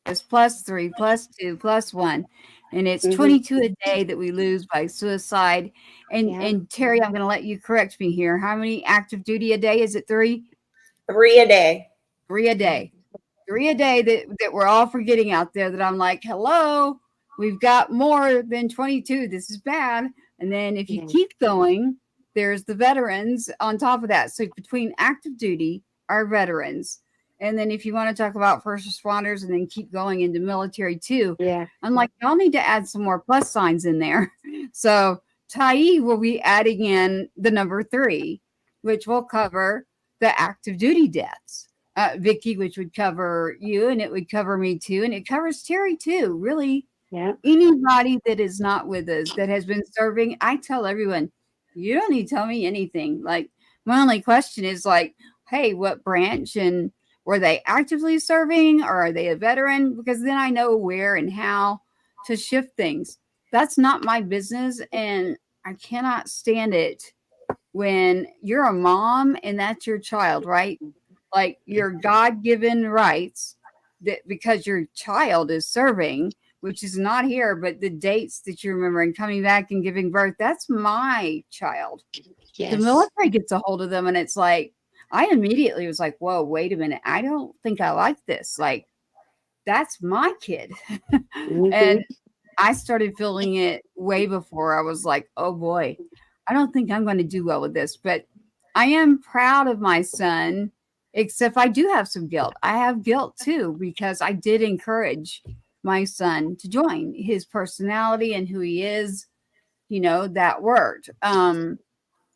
It's +3, +2, +1. And it's 22 a day that we lose by suicide. And Terry, I'm going to let you correct me here. How many active duty a day? Is it 3? 3 a day. 3 a day. 3 a day that we're all forgetting out there, that I'm like, hello, we've got more than 22. This is bad. And then if you keep going, there's the veterans on top of that. So between active duty, our veterans, and then if you want to talk about first responders and then keep going into military too, I'm like, y'all need to add some more plus signs in there. So Tai will be adding in the number 3, which will cover the active duty deaths. Vicky, which would cover you, and it would cover me too, and it covers Terry too. Really, anybody that is not with us that has been serving, I tell everyone, you don't need to tell me anything. Like, my only question is like, hey, what branch, and were they actively serving, or are they a veteran? Because then I know where and how to shift things. That's not my business, and I cannot stand it when you're a mom and that's your child, right? Like your God-given rights, that because your child is serving, which is not here, but the dates that you remember and coming back and giving birth, that's my child. The military gets a hold of them, and it's like, I immediately was like, whoa, wait a minute. I don't think I like this. Like, that's my kid. And I started feeling it way before. I was like, oh boy, I don't think I'm going to do well with this. But I am proud of my son, except I do have some guilt. I have guilt too, because I did encourage my son to join. His personality and who he is, that worked.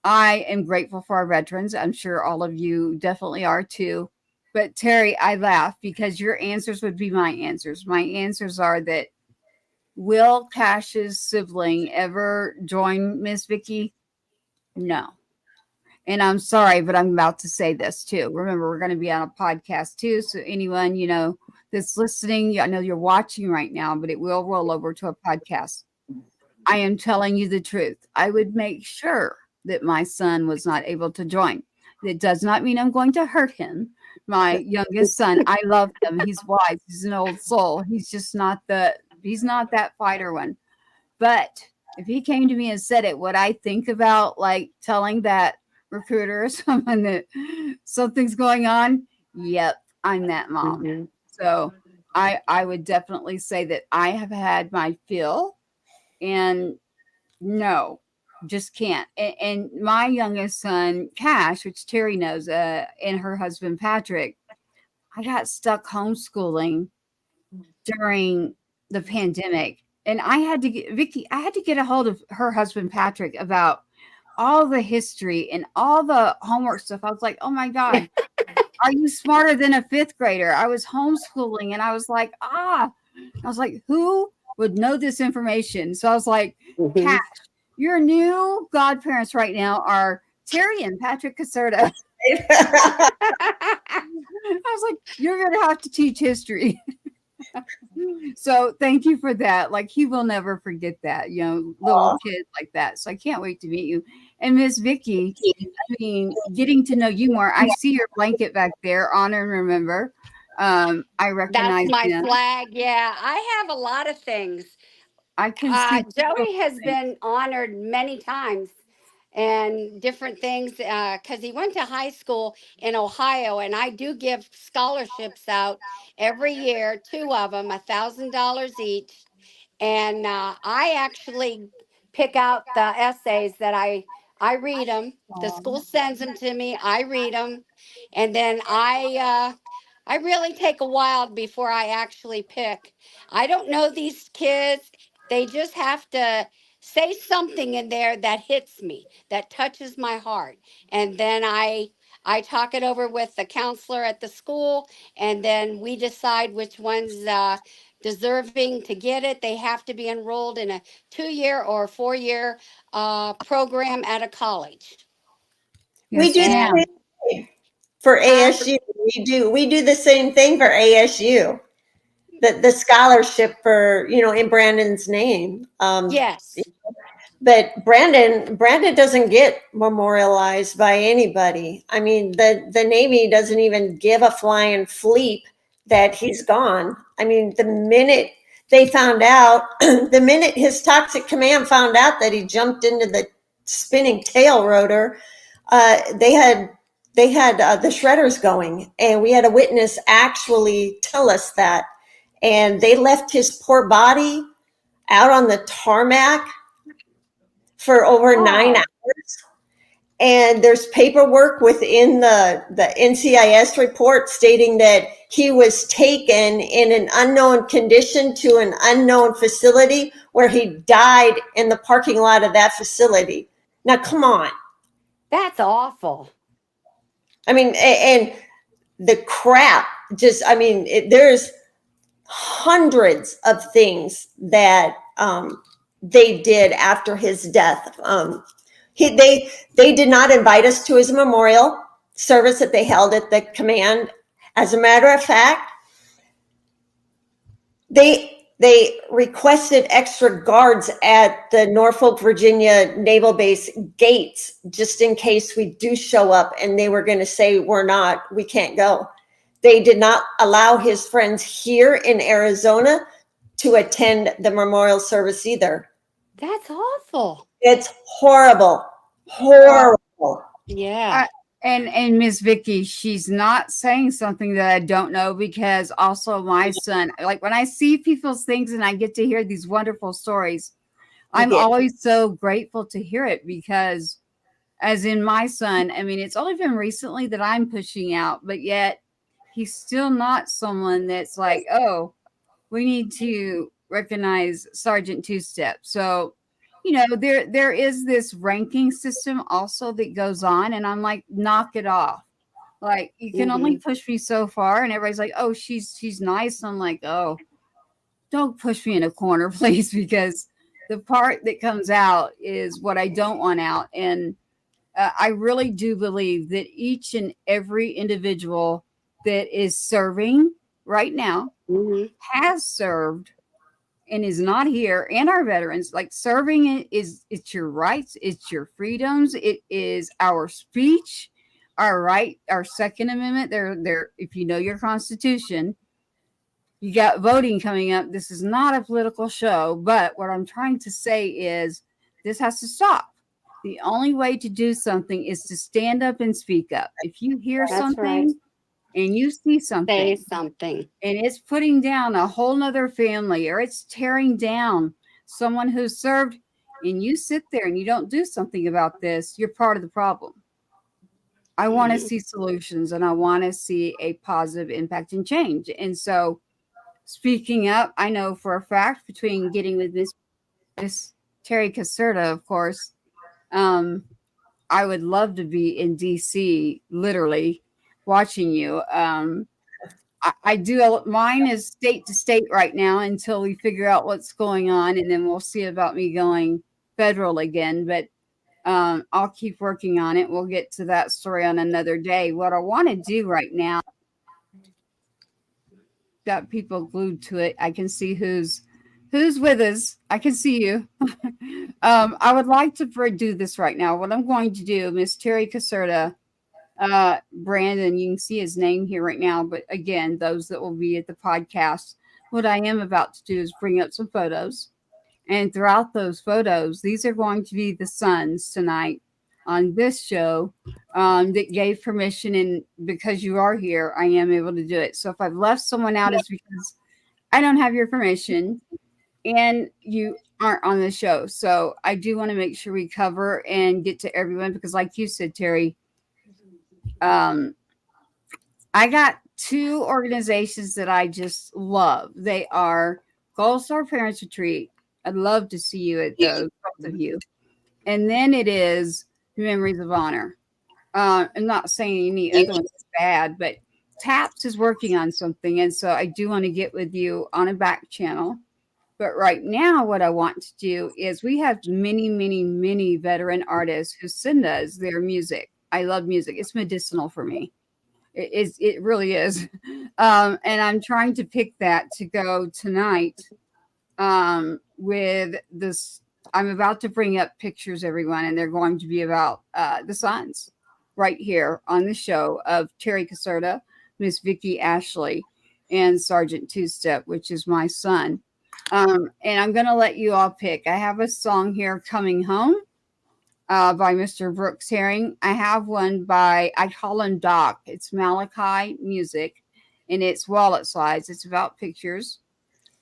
I am grateful for our veterans. I'm sure all of you definitely are too. But Terry, I laugh because your answers would be my answers. My answers are that, will Cash's sibling ever join Miss Vicky? No. And I'm sorry, but I'm about to say this too. Remember, we're going to be on a podcast too. So anyone, that's listening, I know you're watching right now, but it will roll over to a podcast. I am telling you the truth. I would make sure that my son was not able to join. It does not mean I'm going to hurt him. My youngest son, I love him. He's wise. He's an old soul. He's just he's not that fighter one. But if he came to me and said it, what I think about like telling that recruiter or someone that something's going on, yep, I'm that mom. So I would definitely say that I have had my fill, and no, just can't. And my youngest son, Cash, which Terry knows, and her husband, Patrick, I got stuck homeschooling during the pandemic, and I had to get Vicky. I had to get a hold of her husband Patrick about all the history and all the homework stuff. I was like, oh my God, are you smarter than a fifth grader? I was homeschooling and I was like, who would know this information? So I was like, Cash, your new godparents right now are Terry and Patrick Caserta. I was like, you're going to have to teach history. So thank you for that. Like, he will never forget that, little kid like that. So I can't wait to meet you. And Miss Vicky, I mean, getting to know you more. I see your blanket back there, honor and remember. I recognize That's my them. flag. Yeah, I have a lot of things. I can see. Joey has been honored many times and different things because he went to high school in Ohio, and I do give scholarships out every year, two of them, $1,000 each. And I actually pick out the essays that I read them. The school sends them to me. I read them, and then I really take a while before I actually pick. I don't know these kids. They just have to say something in there that hits me, that touches my heart, and then I talk it over with the counselor at the school, and then we decide which ones deserving to get it. They have to be enrolled in a 2-year or 4-year program at a college. We do ma'am. the same thing for ASU. We do the same thing for ASU. The scholarship for, in Brandon's name. Yes. But Brandon doesn't get memorialized by anybody. I mean, the Navy doesn't even give a flying bleep that he's gone. I mean, the minute they found out, the minute his toxic command found out that he jumped into the spinning tail rotor, they had the shredders going, and we had a witness actually tell us that. And they left his poor body out on the tarmac for over 9 hours. And there's paperwork within the NCIS report stating that he was taken in an unknown condition to an unknown facility where he died in the parking lot of that facility. Now, come on. That's awful. I mean, and the crap there's hundreds of things that they did after his death. They did not invite us to his memorial service that they held at the command. As a matter of fact, they requested extra guards at the Norfolk, Virginia Naval Base gates just in case we do show up, and they were going to say we can't go. They did not allow his friends here in Arizona to attend the memorial service either. That's awful. It's horrible. Horrible. Yeah. And Miss Vicky, she's not saying something that I don't know, because also my son, like when I see people's things and I get to hear these wonderful stories, I'm always so grateful to hear it, because as in my son, I mean, it's only been recently that I'm pushing out, but yet he's still not someone that's like, oh, we need to recognize Sergeant Two-Step. So, there is this ranking system also that goes on, and I'm like, knock it off. Like, you can only push me so far, and everybody's like, oh, she's nice. I'm like, oh, don't push me in a corner, please, because the part that comes out is what I don't want out. And I really do believe that each and every individual that is serving right now has served and is not here, and our veterans, like, serving it's your rights, it's your freedoms, it is our speech, our right, our Second Amendment. There, if you know your Constitution, you got voting coming up. This is not a political show, but what I'm trying to say is this has to stop. The only way to do something is to stand up and speak up. If you hear something and you see something, say something, and it's putting down a whole nother family, or it's tearing down someone who served, and you sit there and you don't do something about this, you're part of the problem. I want to see solutions, and I want to see a positive impact and change. And so, speaking up, I know for a fact between getting with Miss Terry Caserta, of course, I would love to be in DC, literally watching you. I do. Mine is state to state right now until we figure out what's going on, and then we'll see about me going federal again. But I'll keep working on it. We'll get to that story on another day. What I want to do right now, got people glued to it. I can see who's with us. I can see you. I would like to do this right now. What I'm going to do, Miss Terry Caserta, Brandon, you can see his name here right now. But again, those that will be at the podcast, what I am about to do is bring up some photos. And throughout those photos, these are going to be the sons tonight on this show that gave permission. And because you are here, I am able to do it. So if I've left someone out, it's because I don't have your permission and you aren't on the show. So I do want to make sure we cover and get to everyone because like you said, Terry, I got two organizations that I just love. They are Gold Star Parents Retreat. I'd love to see you at those, both of you. And then it is Memories of Honor. I'm not saying any other one's bad, but TAPS is working on something. And so I do want to get with you on a back channel. But right now, what I want to do is we have many, many, many veteran artists who send us their music. I love music. It's medicinal for me. It really is. And I'm trying to pick that to go tonight with this. I'm about to bring up pictures, everyone, and they're going to be about the sons right here on the show of Terry Caserta, Miss Vicky Ashley, and Sergeant Two-Step, which is my son. And I'm going to let you all pick. I have a song here, Coming Home, by Mr. Brooks Herring. I have one by, I call him Doc. It's Malachi Music, and it's wallet size. It's about pictures.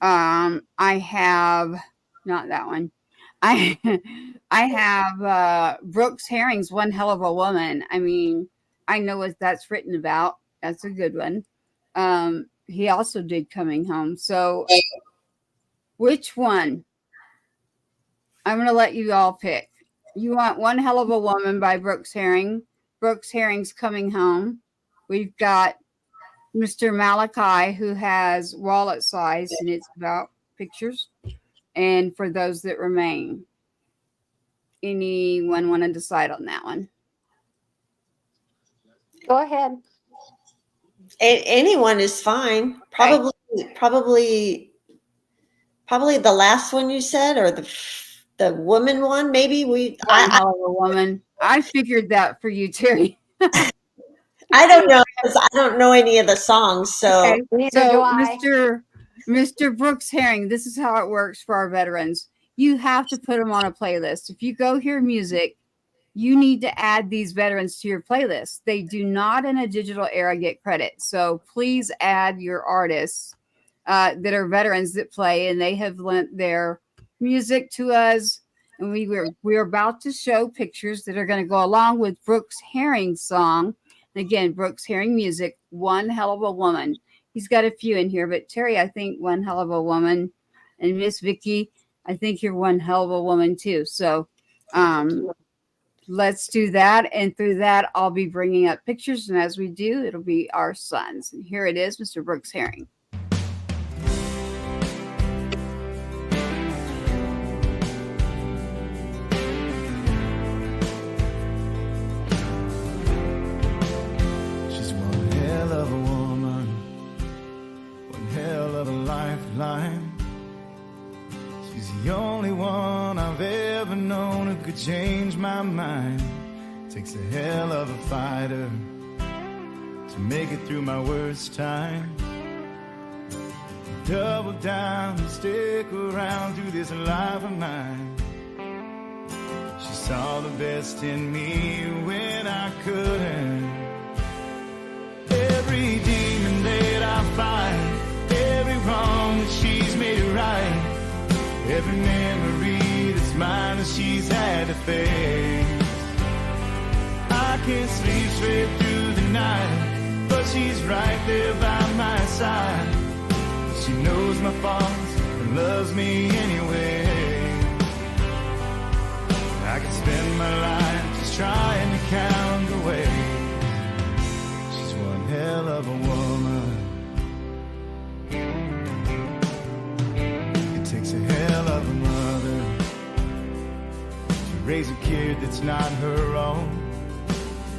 I have, not that one. I have Brooks Herring's One Hell of a Woman. I mean, I know what that's written about. That's a good one. He also did Coming Home. So which one? I'm going to let you all pick. You want One Hell of a Woman by Brooks Herring. Brooks Herring's Coming Home. We've got Mr. Malachi, who has wallet size, and it's about pictures. And For Those That Remain. Anyone want to decide on that one? Go ahead. Anyone is fine. Probably the last one you said, or the woman one. Maybe One Hell of a Woman. I figured that for you, Terry. I don't know because I don't know any of the songs. So, Okay. Neither do I. Mr. Brooks Herring, this is how it works for our veterans. You have to put them on a playlist. If you go hear music, you need to add these veterans to your playlist. They do not in a digital era get credit. So please add your artists that are veterans that play, and they have lent their music to us. And we're about to show pictures that are going to go along with Brooks Herring's song. And again, Brooks Herring Music, One Hell of a Woman. He's got a few in here, but Terry, I think One Hell of a Woman, and Miss Vicky, I think you're One Hell of a Woman too. So let's do that. And through that, I'll be bringing up pictures. And as we do, it'll be our sons. And here it is, Mr. Brooks Herring. She's one hell of a woman, one hell of a lifeline. She's the only one I've ever known who could change my mind. Takes a hell of a fighter to make it through my worst time. Double down and stick around through this life of mine. She saw the best in me when I couldn't. Every demon that I fight, every wrong that she's made right. Every memory that's mine that she's had to face. I can't sleep straight through the night, but she's right there by my side. She knows my faults and loves me anyway. I could spend my life just trying to count the ways. She's one hell of a woman. It takes a hell of a mother to raise a kid that's not her own,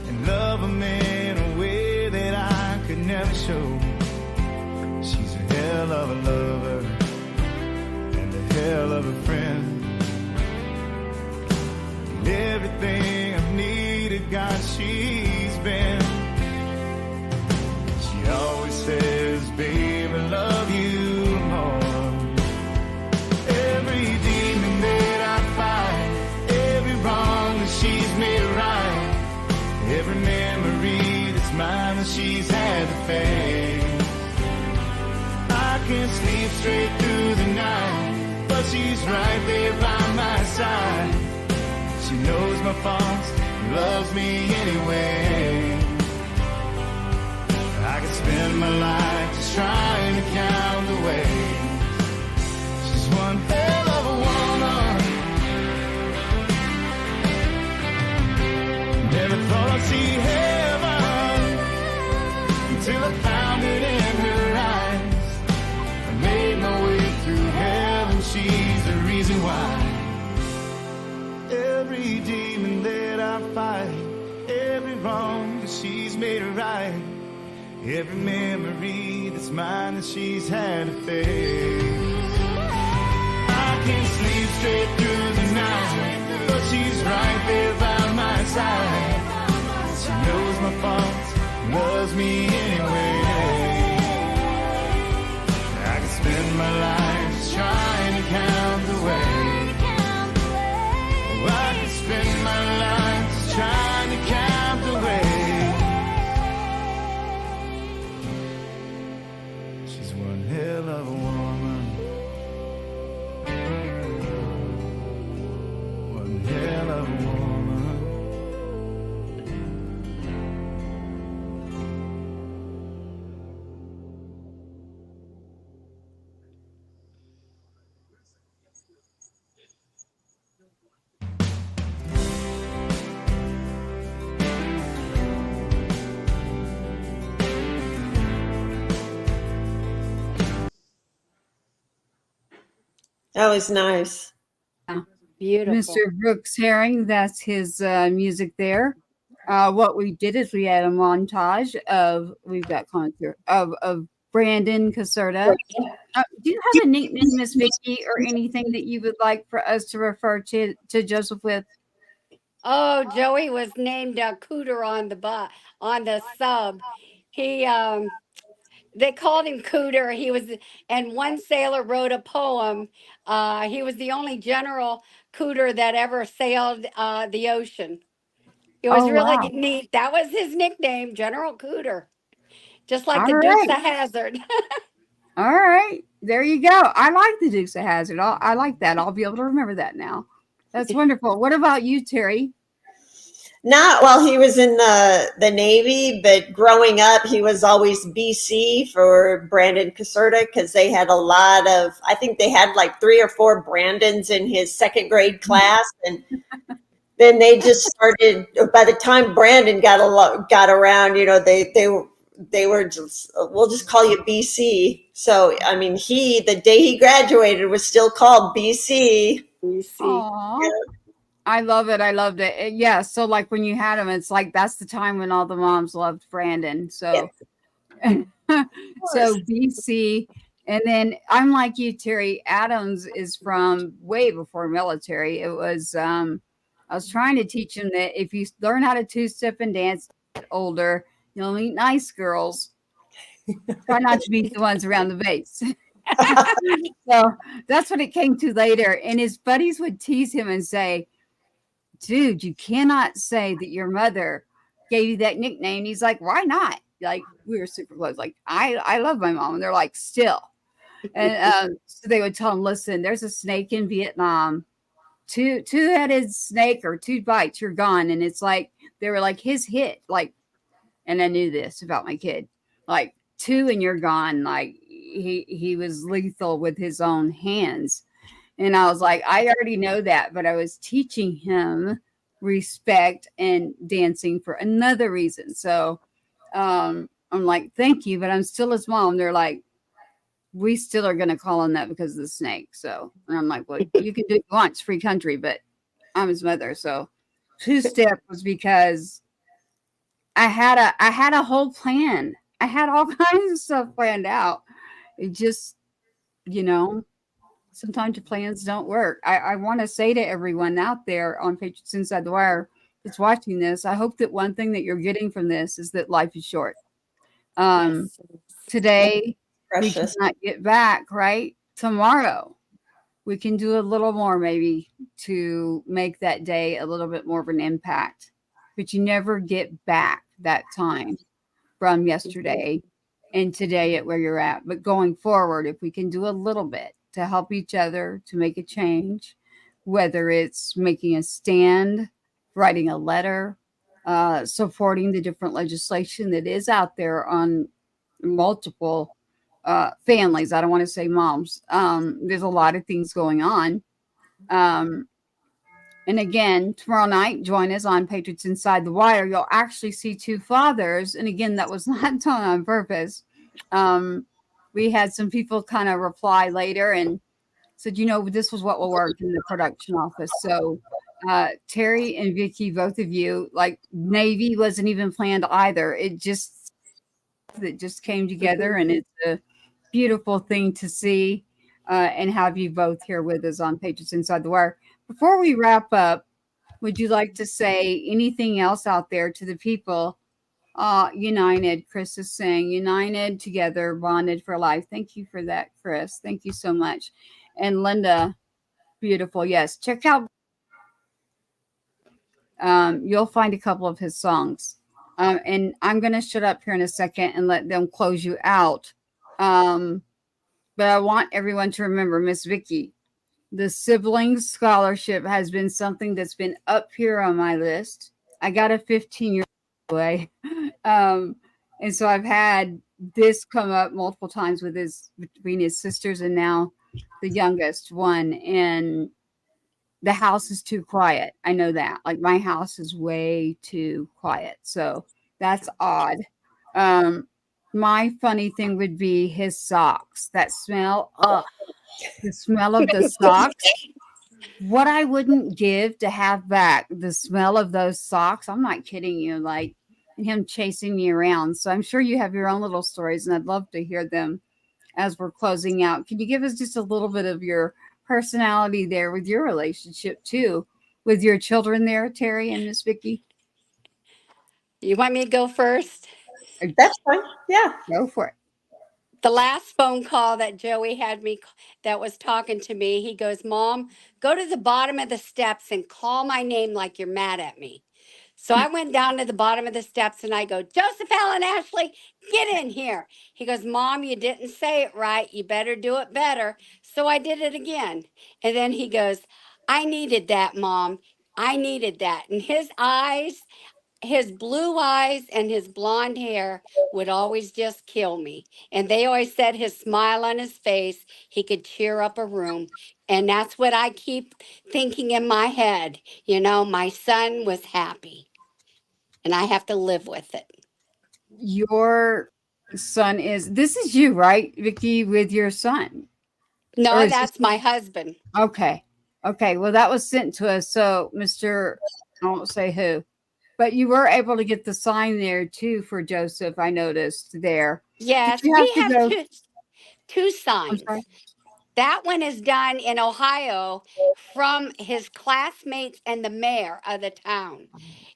and love him in a way that I could never show. She's a hell of a lover and a hell of a friend. And everything I've needed, God, she's been. She always says, babe, I love you more. Every demon that I fight, every wrong that she's made right, every memory that's mine that she's had to face. I can't sleep straight through the night, but she's right there by my side. She knows my faults and loves me anyway. I could spend my life just trying to count the ways. She's one hell of a woman. Never thought I'd see heaven until I found it in her eyes. I made my way through hell and she's the reason why. Every demon that I fight, every wrong that she's made right, every memory that's mine that she's had to face. I can't sleep straight through the night, but she's right there by my side. She knows my faults, loves me anyway. I can spend my life just trying to count the ways. I could spend my life just trying to count the ways. She's one hell of a woman. One hell of a woman. That was nice. Beautiful. Mr. Brooks Herring, that's his music there. What we did is we had a montage of, we've got comments here, of Brandon Caserta. Do you have a nickname, Miss Vicky, or anything that you would like for us to refer to Joseph with? Oh, Joey was named Cooter on the sub. He they called him Cooter. He was, and one sailor wrote a poem. He was the only General Cooter that ever sailed the ocean. It was really wow. neat. That was his nickname, General Cooter, just like All the Dukes right. of Hazzard. All right. There you go. I like the Dukes of Hazzard. I like that. I'll be able to remember that now. That's wonderful. What about you, Terry? Not while he was in the Navy, but growing up, he was always BC for Brandon Caserta because they had a lot of, I think they had like 3 or 4 Brandons in his second grade class. And then they just started, by the time Brandon got around, you know, they were just, we'll just call you BC. So, I mean, the day he graduated was still called BC. Aw. Yeah. I love it. I loved it. Yeah. So like when you had him, it's like that's the time when all the moms loved Brandon. So, so BC, and then I'm like you, Terry. Adams is from way before military. It was I was trying to teach him that if you learn how to 2-step and dance older, you'll meet nice girls. Try not to be the ones around the base. So that's what it came to later. And his buddies would tease him and say, dude, you cannot say that your mother gave you that nickname. He's like, why not? Like, we were super close. Like, I love my mom. And they're like, still. And so they would tell him, listen, there's a snake in Vietnam. two-headed snake or 2 bites, you're gone. And it's like they were like his hit, like, and I knew this about my kid, like 2 and you're gone. Like he was lethal with his own hands. And I was like, I already know that, but I was teaching him respect and dancing for another reason. So I'm like, thank you, but I'm still his mom. They're like, we still are going to call on that because of the snake. So, and I'm like, well, you can do it once, free country, but I'm his mother. So 2-step was because I had a whole plan. I had all kinds of stuff planned out. It just, you know, sometimes your plans don't work. I want to say to everyone out there on Patriots Inside the Wire that's watching this, I hope that one thing that you're getting from this is that life is short. Yes. Today, we Precious. cannot get back, right? Tomorrow, we can do a little more maybe to make that day a little bit more of an impact. But you never get back that time from yesterday and today at where you're at. But going forward, if we can do a little bit to help each other to make a change, whether it's making a stand, writing a letter, supporting the different legislation that is out there on multiple families. I don't want to say moms. There's a lot of things going on. And again, tomorrow night, join us on Patriots Inside the Wire. You'll actually see 2 fathers. And again, that was not done on purpose. We had some people kind of reply later and said, this was what will work in the production office. So Terry and Vicky, both of you, like Navy wasn't even planned either. It just came together, and it's a beautiful thing to see and have you both here with us on Patriots Inside the Wire. Before we wrap up, would you like to say anything else out there to the people? United, Chris is saying, united together, bonded for life. Thank you for that, Chris. Thank you so much. And Linda, beautiful. Yes, check out. You'll find a couple of his songs. And I'm going to shut up here in a second and let them close you out. But I want everyone to remember, Miss Vicky, the siblings scholarship has been something that's been up here on my list. I got a 15-year boy. And so I've had this come up multiple times between his sisters and now the youngest one. And the house is too quiet. I know that. Like my house is way too quiet. So that's odd. My funny thing would be his socks. That smell. The smell of the socks. What I wouldn't give to have back the smell of those socks. I'm not kidding you. Like him chasing me around. So I'm sure you have your own little stories, and I'd love to hear them as we're closing out. Can you give us just a little bit of your personality there with your relationship too, with your children there, Terry and Miss Vicky? You want me to go first? That's fine. Yeah. Go for it. The last phone call that Joey had me that was talking to me, he goes, Mom, go to the bottom of the steps and call my name like you're mad at me. So I went down to the bottom of the steps and I go, Joseph Allen Ashley, get in here. He goes, Mom, you didn't say it right. You better do it better. So I did it again. And then he goes, I needed that, Mom. I needed that. And his blue eyes and his blonde hair would always just kill me. And they always said his smile on his face, he could cheer up a room. And that's what I keep thinking in my head. My son was happy. And I have to live with it. Your son this is you, right, Vicky, with your son? No, that's my husband. Okay. Well, that was sent to us. So I won't say who, but you were able to get the sign there too for Joseph. I noticed there. Yes, we have two signs. That one is done in Ohio from his classmates and the mayor of the town.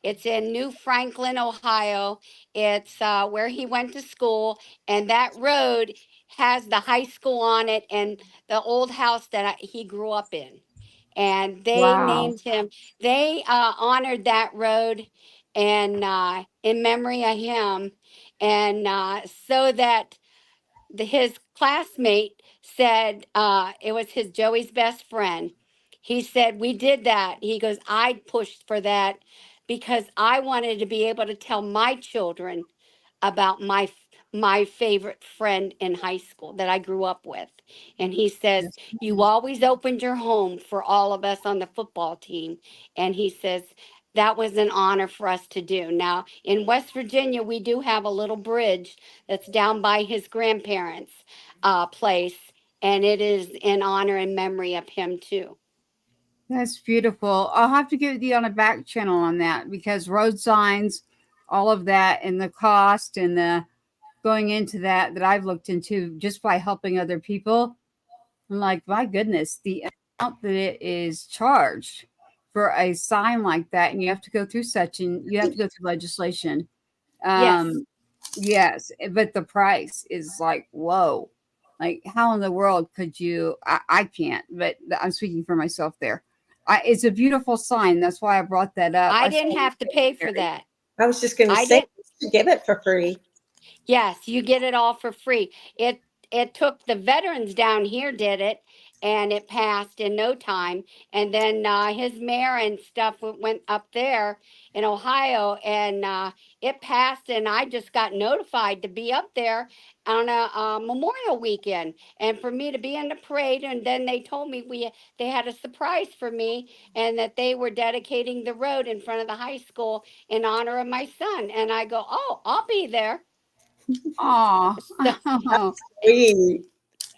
It's in New Franklin, Ohio. It's where he went to school. And that road has the high school on it and the old house that he grew up in. And they named him, they honored that road and in memory of him. And so that his classmate said it was Joey's best friend. He said, we did that. He goes, I pushed for that because I wanted to be able to tell my children about my favorite friend in high school that I grew up with. And he says, Yes. you always opened your home for all of us on the football team. And he says, that was an honor for us to do. Now, in West Virginia, we do have a little bridge that's down by his grandparents' place, and it is in honor and memory of him too. That's beautiful. I'll have to get with you on a back channel on that because road signs, all of that, and the cost and the going into that I've looked into just by helping other people. I'm like, my goodness, the amount that it is charged for a sign like that, and you have to go through you have to go through legislation. Yes. Yes, but the price is like, whoa. Like, how in the world could you? I can't, but I'm speaking for myself there. It's a beautiful sign. That's why I brought that up. I didn't have to pay for that. I was just going to I say, did. give it for free. Yes, you get it all for free. It took the veterans down here did it, and it passed in no time. And then his mayor and stuff went up there in Ohio, and it passed. And I just got notified to be up there on a Memorial weekend, and for me to be in the parade. And then they told me they had a surprise for me, and that they were dedicating the road in front of the high school in honor of my son. And I go, oh, I'll be there. Aw. So, Sweet.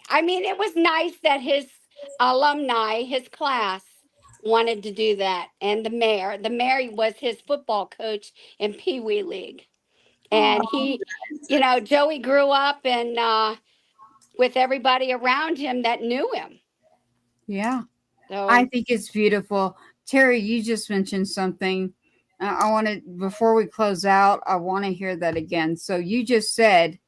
I mean, it was nice that his alumni, his class, wanted to do that. And the mayor was his football coach in Pee Wee League. And he, Joey grew up and with everybody around him that knew him. Yeah. So I think it's beautiful. Terry, you just mentioned something. I want to, before we close out, I want to hear that again. So you just said,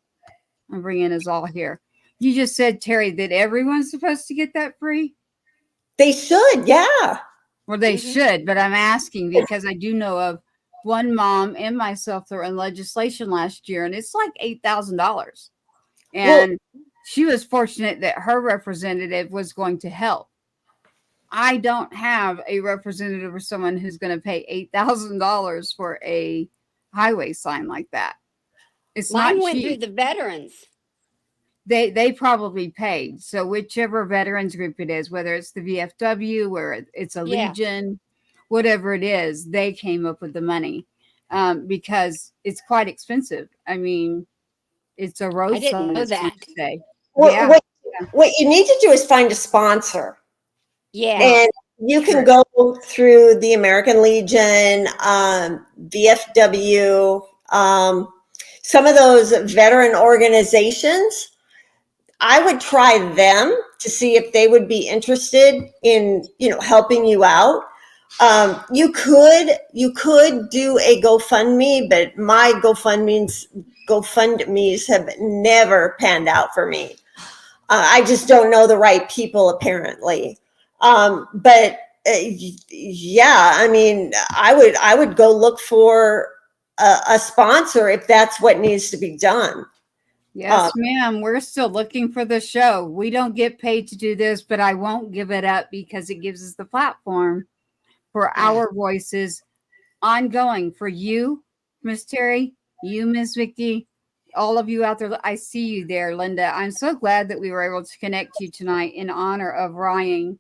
I'm bringing us all here. You just said, Terry, that everyone's supposed to get that free? They should, yeah. Well, they should, but I'm asking because I do know of one mom and myself that were in legislation last year, and it's like $8,000. And she was fortunate that her representative was going to help. I don't have a representative or someone who's going to pay $8,000 for a highway sign like that. It's mine not went cheap. through the veterans. They probably paid. So whichever veterans group it is, whether it's the VFW or it's a Legion, whatever it is, they came up with the money because it's quite expensive. I mean, it's a road I didn't sign. know that. What you need to do is find a sponsor. Yeah. And you can go through the American Legion, VFW, some of those veteran organizations. I would try them to see if they would be interested in, helping you out. You could do a GoFundMe, but my GoFundMes have never panned out for me. I just don't know the right people, apparently. But yeah, I mean, I would go look for a sponsor if that's what needs to be done. Yes, ma'am. We're still looking for the show. We don't get paid to do this, but I won't give it up because it gives us the platform for our voices ongoing. For you, Miss Terry, you, Miss Vicky, all of you out there. I see you there, Linda. I'm so glad that we were able to connect you tonight in honor of Ryan.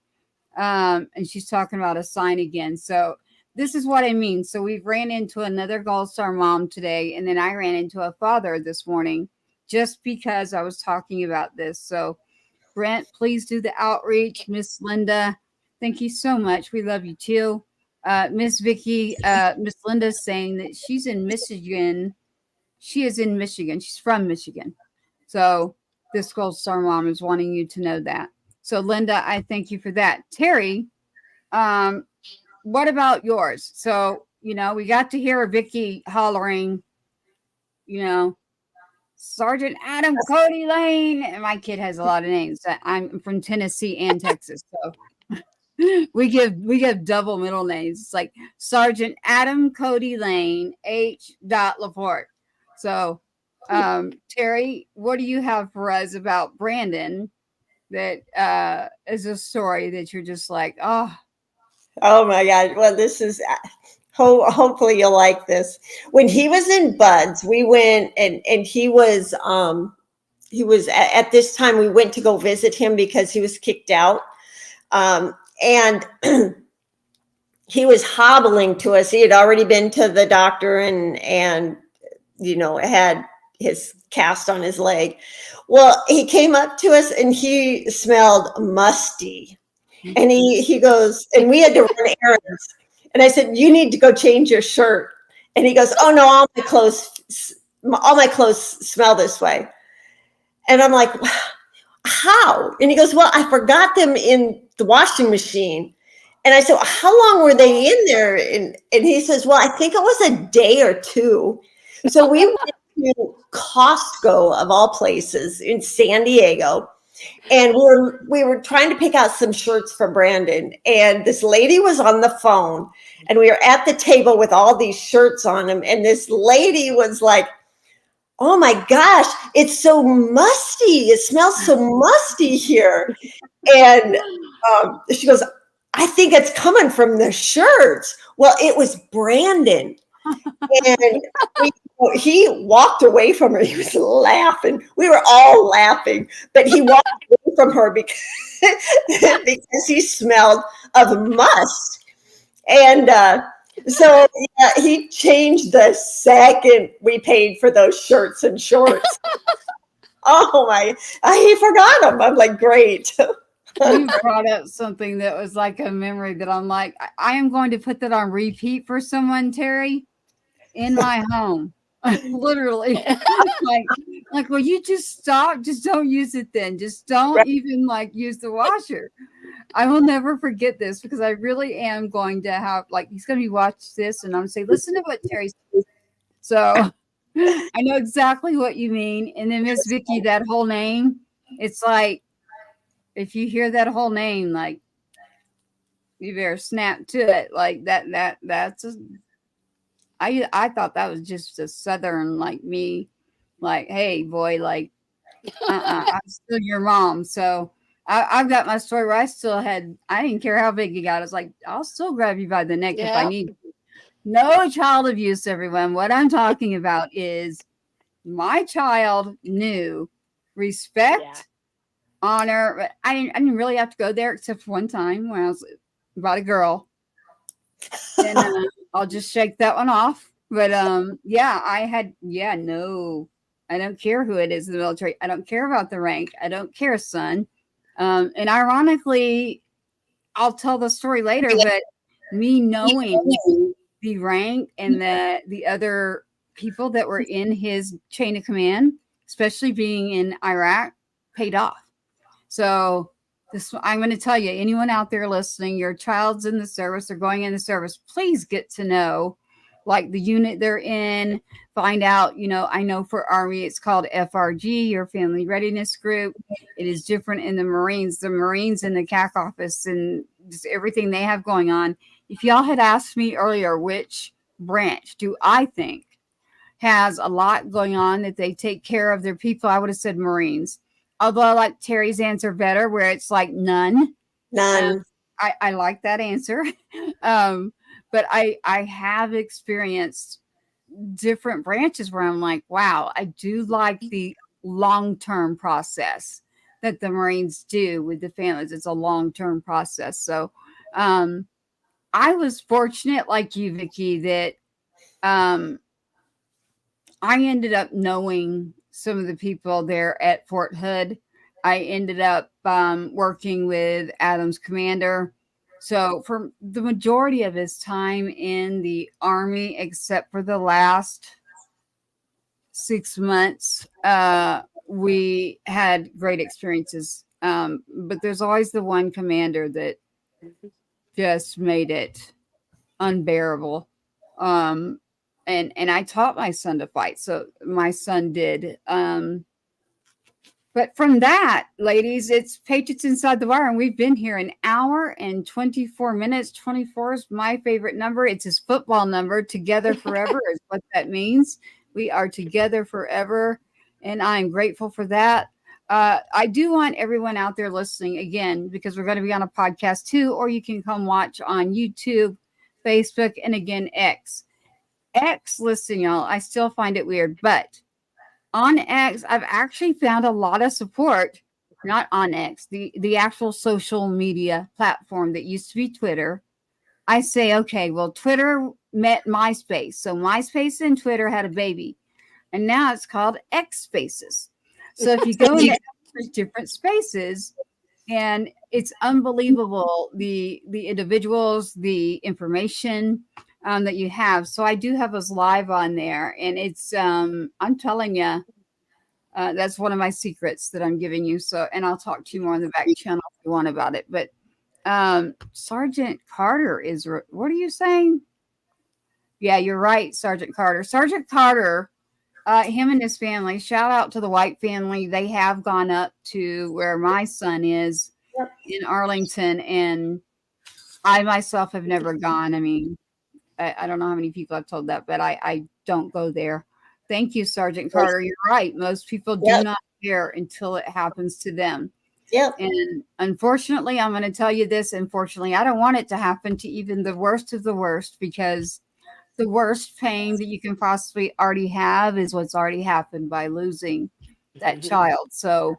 And she's talking about a sign again. So this is what I mean. So we've ran into another Gold Star mom today, and then I ran into a father this morning just because I was talking about this. So Brent, please do the outreach. Miss Linda, thank you so much. We love you too. Miss Vicky, Miss Linda's saying that she's in Michigan. She is in Michigan. She's from Michigan. So this Gold Star mom is wanting you to know that. So Linda, I thank you for that. Terry, what about yours? So, we got to hear Vicky hollering, Sergeant Adam Cody Lane. And my kid has a lot of names. I'm from Tennessee and Texas. So we give double middle names. It's like Sergeant Adam Cody Lane, H. Laporte. So Terry, what do you have for us about Brandon that is a story that you're just like, oh, Oh my God. Well, this is hopefully you'll like this. When he was in Buds, we went and he was at this time we went to go visit him because he was kicked out. And he was hobbling to us. He had already been to the doctor and had his cast on his leg. Well, he came up to us and he smelled musty. And he goes, and we had to run errands. And I said, you need to go change your shirt. And he goes, oh no, all my clothes smell this way. And I'm like, how? And he goes, well, I forgot them in the washing machine. And I said, how long were they in there? And he says, well, I think it was a day or two. So we went to Costco of all places in San Diego. And we were trying to pick out some shirts for Brandon. And this lady was on the phone and we were at the table with all these shirts on them. And this lady was like, oh my gosh, it's so musty. It smells so musty here. And she goes, I think it's coming from the shirts. Well, it was Brandon. And he walked away from her. He was laughing. We were all laughing, but he walked away from her because he smelled of must. And so he changed the second we paid for those shirts and shorts. Oh my, he forgot them. I'm like, great. You brought up something that was like a memory that I'm like, I am going to put that on repeat for someone, Terry, in my home. Literally. like, well, you just stop. Just don't use it then. Just don't even use the washer. I will never forget this because I really am going to have he's going to be watch this and I'm going to say, listen to what Terry says. So I know exactly what you mean. And then Miss Vicky, that whole name, it's like, if you hear that whole name, you better snap to it. I thought that was just a Southern me, hey boy, I'm still your mom. So I've got my story where I didn't care how big you got. It's like, I'll still grab you by the neck if I need to. No child abuse, everyone. What I'm talking about is my child knew respect, honor. But I didn't really have to go there except for one time when I was about a girl. And I'll just shake that one off. But no, I don't care who it is in the military. I don't care about the rank. I don't care, son. And ironically, I'll tell the story later, but me knowing the rank and the other people that were in his chain of command, especially being in Iraq, paid off. So I'm going to tell you, anyone out there listening, your child's in the service or going in the service, please get to know the unit they're in, find out, I know for Army, it's called FRG, your Family Readiness Group. It is different in the Marines in the CAC office and just everything they have going on. If y'all had asked me earlier, which branch do I think has a lot going on that they take care of their people, I would have said Marines. Although I like Terry's answer better, where it's none. None. I like that answer. But I have experienced different branches where I'm like, wow, I do like the long-term process that the Marines do with the families. It's a long-term process. So I was fortunate, like you, Vicky, that I ended up knowing some of the people there at Fort Hood. I ended up working with Adam's commander. So for the majority of his time in the Army, except for the last 6 months, we had great experiences. But there's always the one commander that just made it unbearable. And I taught my son to fight. So my son did. But from that, ladies, it's Patriots Inside the Wire, and we've been here an hour and 24 minutes. 24 is my favorite number. It's his football number. Together forever is what that means. We are together forever, and I'm grateful for that. I do want everyone out there listening again, because we're going to be on a podcast too, or you can come watch on YouTube, Facebook, and again, X. Listen, y'all, I still find it weird, but on X, I've actually found a lot of support. Not on X, the actual social media platform that used to be Twitter. I say, okay, well, Twitter met MySpace. So MySpace and Twitter had a baby. And now it's called X Spaces. So if you go into different spaces, and it's unbelievable, the individuals, the information that you have. So I do have us live on there. And it's, I'm telling you, that's one of my secrets that I'm giving you. So, and I'll talk to you more on the back channel if you want about it. But Sergeant Carter is, what are you saying? Yeah, you're right, Sergeant Carter. Sergeant Carter, him and his family, shout out to the White family. They have gone up to where my son is in Arlington, and I myself have never gone. I mean, I don't know how many people I've told that, but I don't go there. Thank you, Sergeant Carter. You're right. Most people do not care until it happens to them. Yep. And unfortunately, I'm going to tell you this. Unfortunately, I don't want it to happen to even the worst of the worst, because the worst pain that you can possibly already have is what's already happened by losing that child. So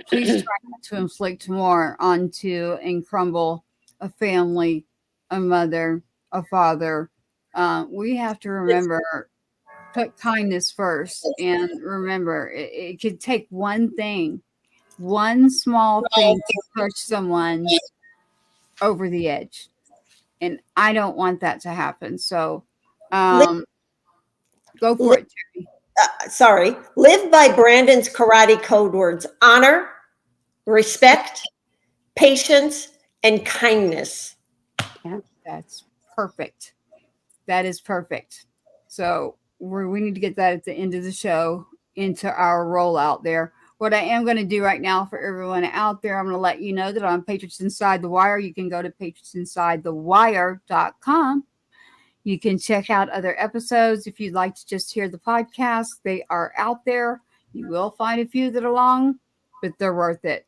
please try not to inflict more onto and crumble a family, a mother, a father. We have to remember, put kindness first, and remember it could take one thing, one small thing to push someone over the edge. And I don't want that to happen. So go for it, Terry. Live by Brandon's karate code words: honor, respect, patience, and kindness. That's perfect. That is perfect. So we need to get that at the end of the show into our rollout there. What I am going to do right now for everyone out there, I'm going to let you know that on Patriots Inside the Wire, you can go to patriotsinsidethewire.com. You can check out other episodes. If you'd like to just hear the podcast, they are out there. You will find a few that are long, but they're worth it.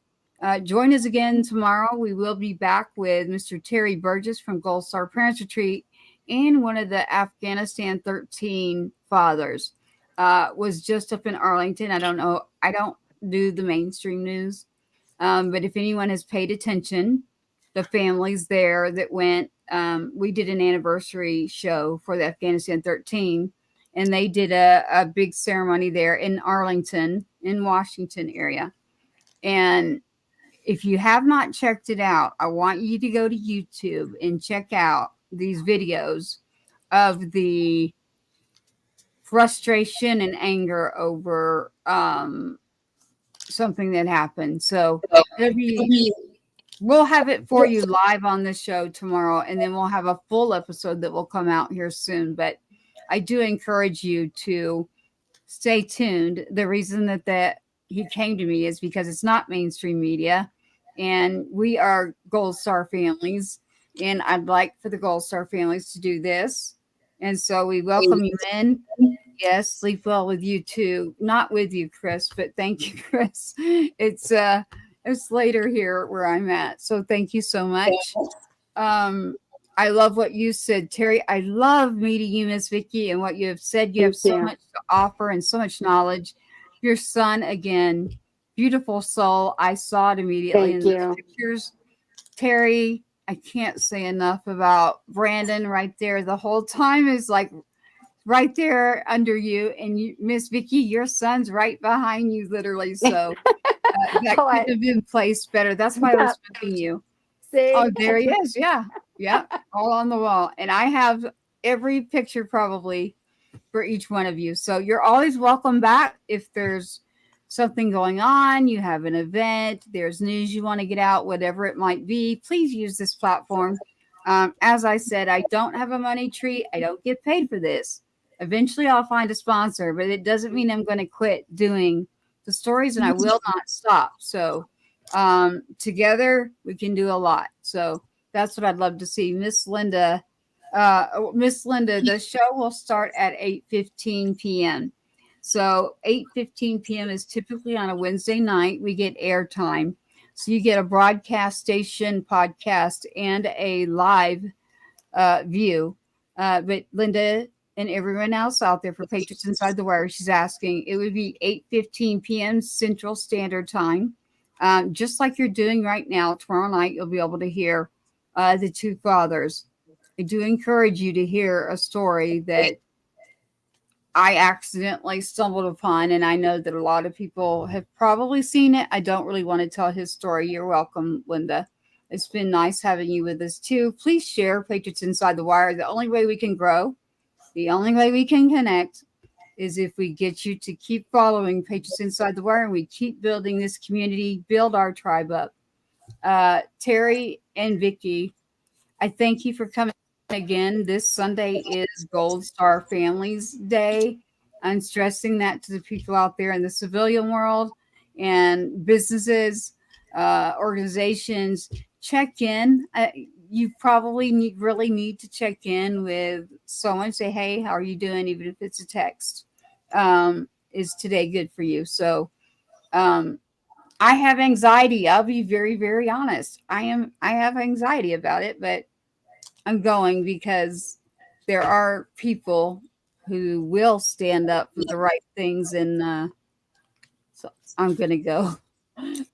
Join us again tomorrow. We will be back with Mr. Terry Burgess from Gold Star Parents Retreat, and one of the Afghanistan 13 fathers was just up in Arlington. I don't know. I don't do the mainstream news. But if anyone has paid attention, the families there that went, we did an anniversary show for the Afghanistan 13, and they did a big ceremony there in Arlington, in Washington area. And if you have not checked it out, I want you to go to YouTube and check out these videos of the frustration and anger over something that happened. So we'll have it for you live on the show tomorrow, and then we'll have a full episode that will come out here soon. But I do encourage you to stay tuned. The reason that he came to me is because it's not mainstream media, and we are Gold Star families, and I'd like for the Gold Star families to do this. And so we welcome you in. Yes, sleep well with you too. Not with you, Chris, but thank you, Chris. It's later here where I'm at. So thank you so much. I love what you said, Terry. I love meeting you, Miss Vicki, and what you have said. You have so much to offer and so much knowledge. Your son, again, beautiful soul. I saw it immediately in the pictures. Terry, I can't say enough about Brandon right there. The whole time is like right there under you, and you, Miss Vicki, your son's right behind you, literally. So that could have been placed better. That's why I was picking you. See? Oh, there he is. Yeah. Yeah. All on the wall. And I have every picture probably for each one of you. So you're always welcome back. If there's something going on, you have an event, there's news you want to get out, whatever it might be, please use this platform. As I said, I don't have a money tree. I don't get paid for this. Eventually I'll find a sponsor, but it doesn't mean I'm going to quit doing the stories, and I will not stop. So together we can do a lot. So that's what I'd love to see. Miss Linda, the show will start at 8:15 p.m. So 8:15 p.m. is typically on a Wednesday night. We get airtime. So you get a broadcast station podcast and a live view. But Linda and everyone else out there for Patriots Inside the Wire, she's asking, it would be 8:15 p.m. Central Standard Time. Just like you're doing right now, tomorrow night, you'll be able to hear the two fathers. I do encourage you to hear a story that I accidentally stumbled upon, and I know that a lot of people have probably seen it. I don't really want to tell his story. You're welcome, Linda. It's been nice having you with us too. Please share Patriots Inside the Wire. The only way we can grow, the only way we can connect is if we get you to keep following Patriots Inside the Wire and we keep building this community, build our tribe up. Terry and Vicki, I thank you for coming again. This Sunday is Gold Star Families Day. I'm stressing that to the people out there in the civilian world and businesses, organizations. Check in. You probably really need to check in with someone. Say, hey, how are you doing? Even if it's a text. Is today good for you? So I have anxiety. I'll be very, very honest. I have anxiety about it, but I'm going because there are people who will stand up for the right things, and so I'm going to go.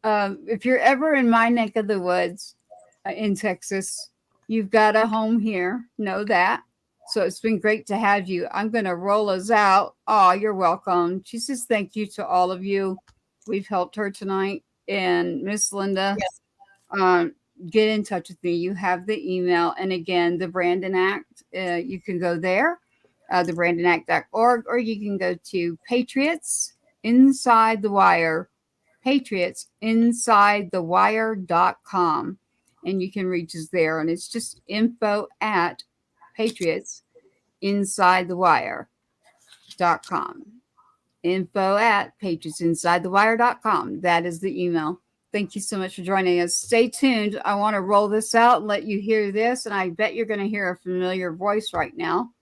If you're ever in my neck of the woods in Texas, you've got a home here. Know that. So it's been great to have you. I'm going to roll us out. Oh, you're welcome. She says thank you to all of you. We've helped her tonight. And Miss Linda, get in touch with me. You have the email. And again, the Brandon Act, you can go there, thebrandоnact.org, or you can go to Patriots Inside the Wire, patriotsinsidethewire.com. And you can reach us there. And it's just info@patriotsinsidethewire.com. info@patriotsinsidethewire.com. That is the email. Thank you so much for joining us. Stay tuned. I want to roll this out and let you hear this. And I bet you're going to hear a familiar voice right now.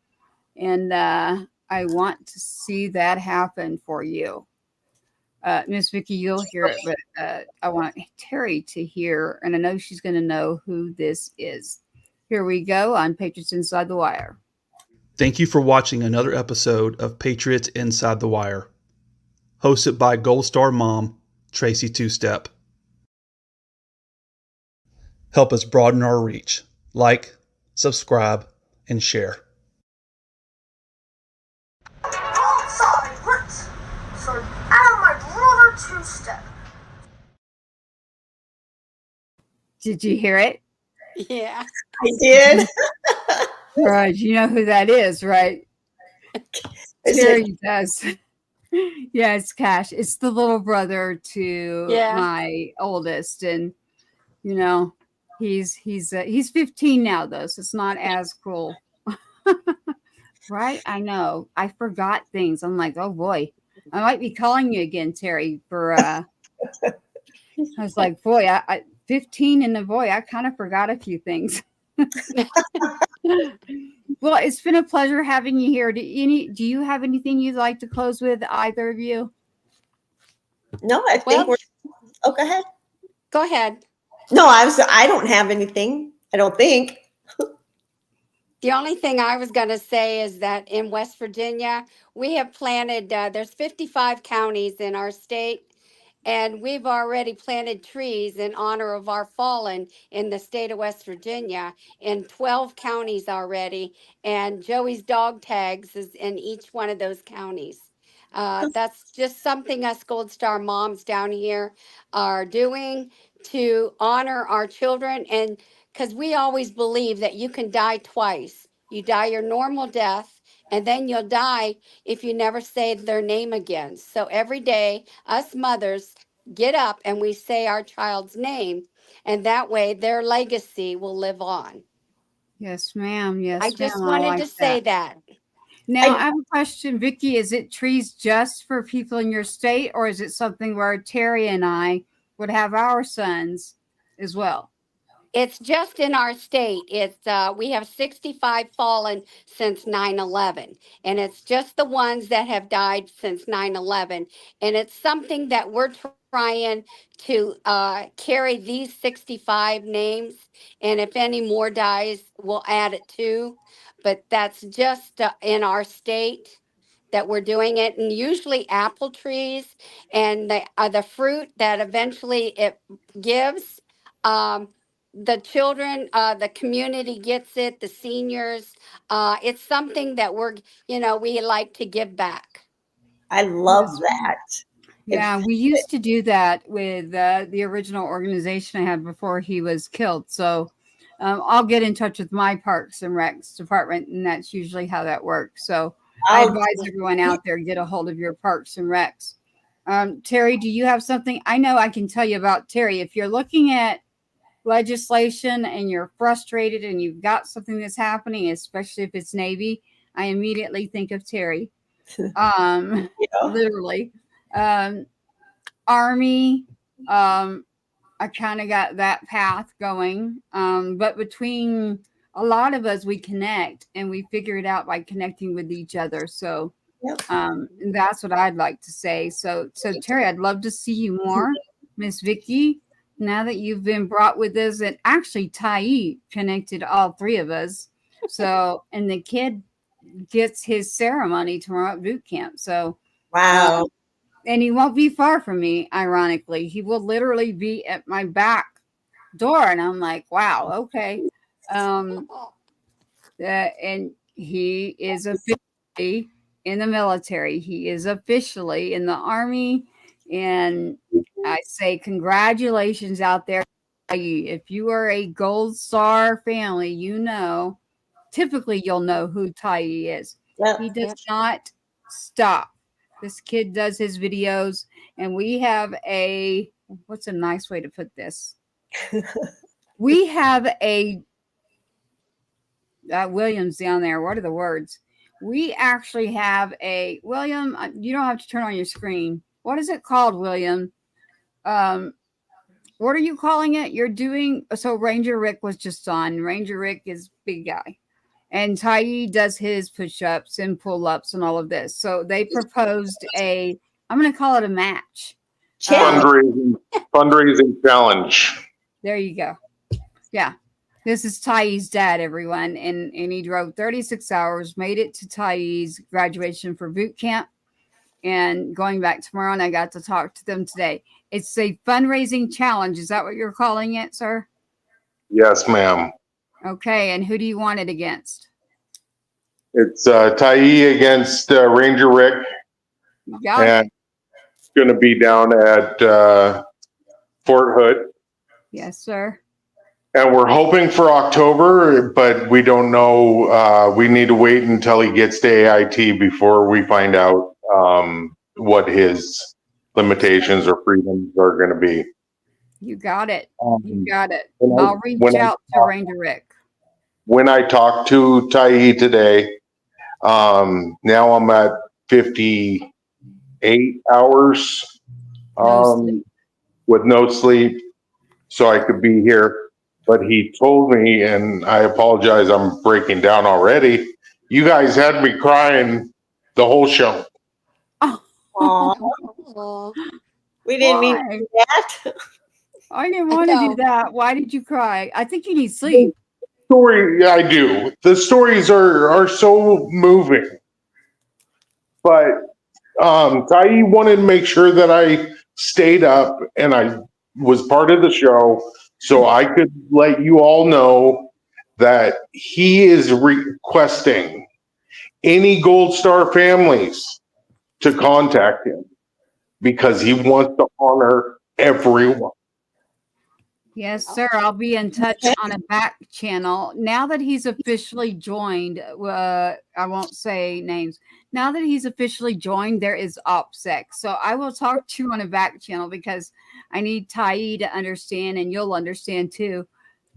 And I want to see that happen for you. Miss Vicki, you'll hear it, but I want Terry to hear, and I know she's going to know who this is. Here we go on Patriots Inside the Wire. Thank you for watching another episode of Patriots Inside the Wire, hosted by Gold Star mom, Tracy Two-Step. Help us broaden our reach. Like, subscribe, and share. Sorry, let's so I'm my brother Two-Step. Did you hear it? Yeah. I did. Right. You know who that is, right? Terry does. Yeah, it's Cash. It's the little brother to my oldest. And, you know, he's 15 now, though, so it's not as cool. Right? I know. I forgot things. I'm like, oh, boy. I might be calling you again, Terry, for I was like, boy, I 15 and the boy, I kind of forgot a few things. Well, it's been a pleasure having you here. Do you have anything you'd like to close with, either of you? No, I think we're. Oh, go ahead. Go ahead. No, I don't have anything. I don't think. The only thing I was going to say is that in West Virginia, we have planted, there's 55 counties in our state, and we've already planted trees in honor of our fallen in the state of West Virginia in 12 counties already. And Joey's dog tags is in each one of those counties. That's just something us Gold Star moms down here are doing to honor our children. And because we always believe that you can die twice. You die your normal death, and then you'll die if you never say their name again. So every day, us mothers get up and we say our child's name, and that way their legacy will live on. Yes, ma'am. Yes, I just ma'am. wanted like to say that. Now, I have a question, Vicki. Is it trees just for people in your state, or is it something where Terry and I would have our sons as well? It's just in our state. It's we have 65 fallen since 9/11, and it's just the ones that have died since 9/11. And it's something that we're trying to carry these 65 names, and if any more dies, we'll add it too. But that's just in our state that we're doing it, and usually apple trees and the fruit that eventually it gives. The children, the community gets it, the seniors. It's something that we like to give back. I love that. Yeah, we used to do that with the original organization I had before he was killed. So I'll get in touch with my Parks and Recs department, and that's usually how that works. So I advise everyone out there, get a hold of your Parks and Recs. Terry, do you have something? I know I can tell you about Terry. If you're looking at legislation and you're frustrated and you've got something that's happening, especially if it's Navy, I immediately think of Terry. Literally. Army, I kind of got that path going. But between a lot of us, we connect and we figure it out by connecting with each other. So that's what I'd like to say. So Terry, I'd love to see you more. Miss Vicky, now that you've been brought with us, and actually Tai connected all three of us. So, and the kid gets his ceremony tomorrow at boot camp. So, wow. And he won't be far from me, ironically. He will literally be at my back door. And I'm like, wow, okay. And he is officially in the military. He is officially in the Army. And I say congratulations out there. If you are a Gold Star family, typically you'll know who Tai is. He does not stop. This kid does his videos, and we have what's a nice way to put this? We have William's down there. What are the words? We actually have William, you don't have to turn on your screen. What is it called, William? What are you calling it? You're doing, so Ranger Rick was just on. Ranger Rick is big guy. And Tai does his push-ups and pull-ups and all of this. So they proposed I'm going to call it a match. Fundraising challenge. There you go. Yeah. This is Tai's dad, everyone. And he drove 36 hours, made it to Tai's graduation for boot camp, and going back tomorrow, and I got to talk to them today. It's a fundraising challenge. Is that what you're calling it, sir? Yes, ma'am. Okay, and who do you want it against? It's Tai against Ranger Rick. And it's going to be down at Fort Hood. Yes, sir. And we're hoping for October, but we don't know. We need to wait until he gets to AIT before we find out what his limitations or freedoms are going to be. You got it. You got it. I'll reach out to Ranger Rick. When I talked to Tai today, now I'm at 58 hours with no sleep, so I could be here. But he told me, and I apologize, I'm breaking down already. You guys had me crying the whole show. Oh, we didn't mean to do that. I didn't want to do that. Why did you cry? I think you need sleep. I do. The stories are so moving. But Tai wanted to make sure that I stayed up and I was part of the show so I could let you all know that he is requesting any Gold Star families to contact him because he wants to honor everyone. Yes, sir. I'll be in touch on a back channel. Now that he's officially joined, I won't say names. Now that he's officially joined, there is OPSEC. So I will talk to you on a back channel because I need Tai to understand, and you'll understand too.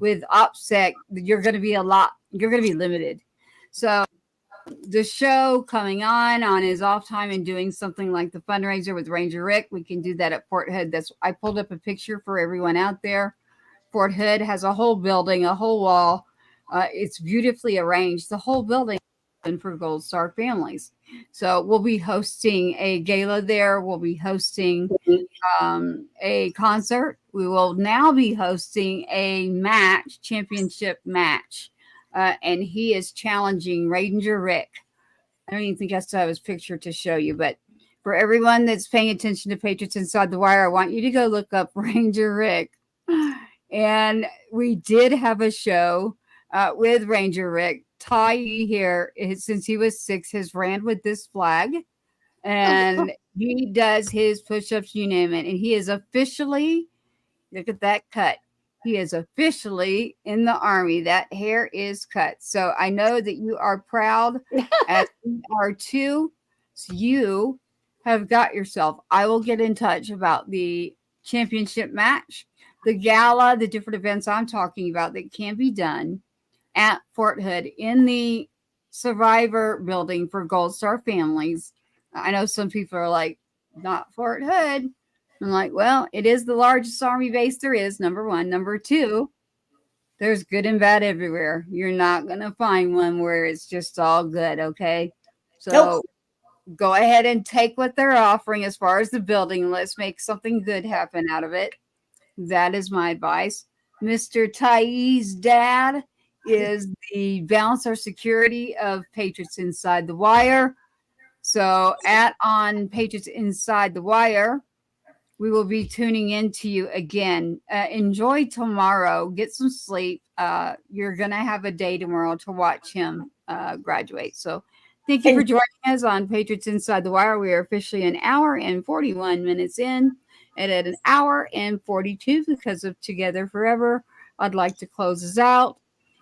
With OPSEC, you're going to be limited. So the show coming on his off time and doing something like the fundraiser with Ranger Rick, we can do that at Fort Hood. I pulled up a picture for everyone out there. Fort Hood has a whole building, a whole wall. It's beautifully arranged. The whole building for Gold Star families. So we'll be hosting a gala there. We'll be hosting a concert. We will now be hosting a match, championship match. And he is challenging Ranger Rick. I don't even think I still have his picture to show you, but for everyone that's paying attention to Patriots Inside the Wire, I want you to go look up Ranger Rick. And we did have a show with Ranger Rick. Ty here, since he was 6, has ran with this flag, and he does his push-ups, you name it. And he is officially, look at that cut. He is officially in the Army. That hair is cut. So I know that you are proud, as we are too. So you have got yourself. I will get in touch about the championship match, the gala, the different events I'm talking about that can be done at Fort Hood in the Survivor building for Gold Star families. I know some people are like, not Fort Hood. I'm like, well, it is the largest Army base there is, number one. Number two, there's good and bad everywhere. You're not going to find one where it's just all good, okay? So go ahead and take what they're offering as far as the building. Let's make something good happen out of it. That is my advice. Mr. Ty's dad is the bouncer security of Patriots Inside the Wire. So on Patriots Inside the Wire, we will be tuning in to you again. Enjoy tomorrow. Get some sleep. You're going to have a day tomorrow to watch him graduate. So thank you for joining us on Patriots Inside the Wire. We are officially an hour and 41 minutes in, and at an hour and 42 because of Together Forever, I'd like to close us out.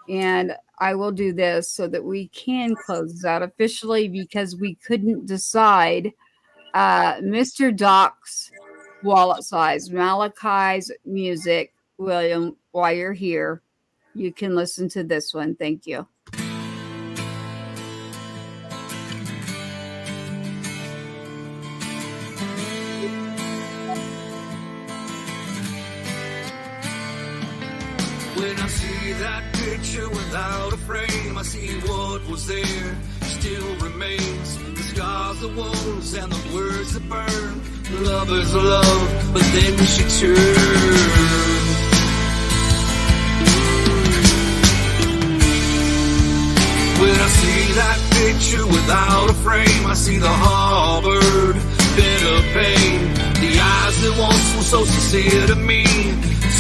And I will do this so that we can close this out officially because we couldn't decide Mr. Doc's wallet size, Malachi's music. William, while you're here, you can listen to this one. Thank you. When I see that picture without a frame, I see what was there still remains. The scars, the wounds, and the words that burn. Lovers love, but then she turned. When I see that picture without a frame, I see the harbored bitter pain. The eyes that once were so sincere to me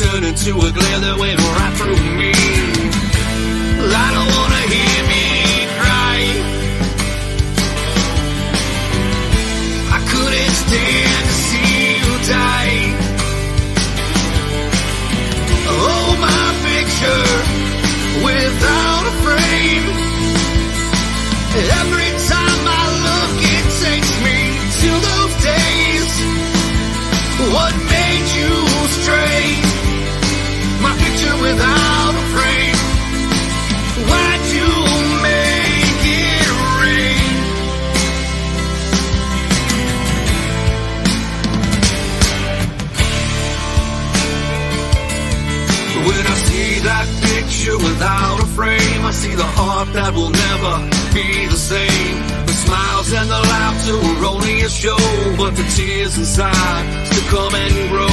turn into a glare that went right through me. I don't wanna hear me cry. I couldn't stand to see you die. Oh, my picture without a frame. Every time I look, it takes me to those days. What made you stray? My picture without a frame. Why'd you make it rain? When I see that picture without a frame, I see the heart that will never be the same. The smiles and the laughter were only a show, but the tears inside still come and grow.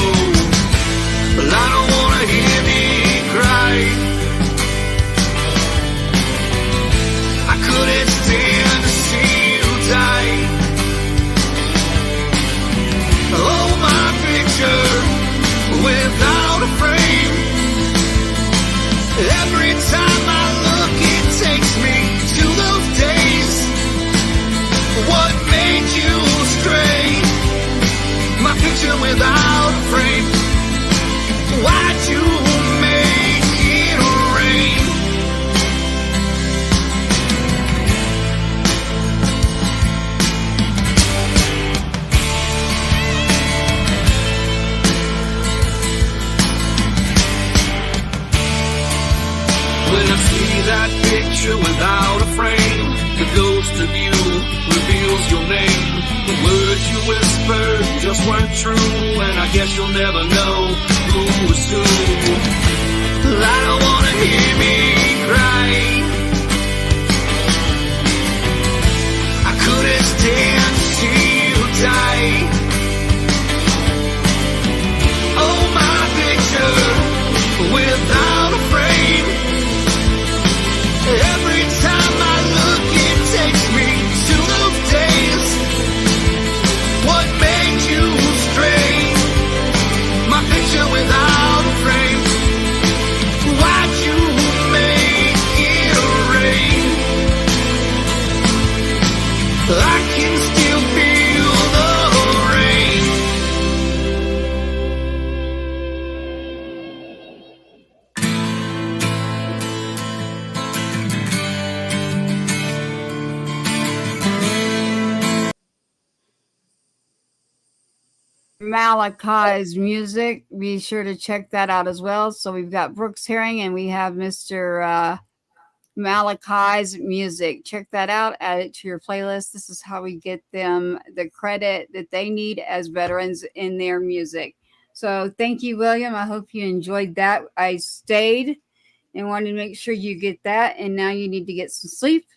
But I don't wanna hear me cry. I couldn't stand to see you die. Oh, my picture without a frame. Every time I look, it takes me to those days. What made you stray? My picture without a frame. Why'd you make it rain? When I see that picture without a frame, the ghost of you reveals your name. The words you whispered just weren't true, and I guess you'll never know who was who. I don't wanna hear me cry. I couldn't stand to see you die. Oh, my picture without a frame. Every time I look, it takes me to those days. What made you stray? My picture without a frame. Why'd you make it rain? I can still feel the rain. Malachi's music. Be sure to check that out as well. So we've got Brooks Herring and we have Mr. Malachi's music. Check that out. Add it to your playlist. This is how we get them the credit that they need as veterans in their music. So thank you, William. I hope you enjoyed that. I stayed and wanted to make sure you get that. And now you need to get some sleep.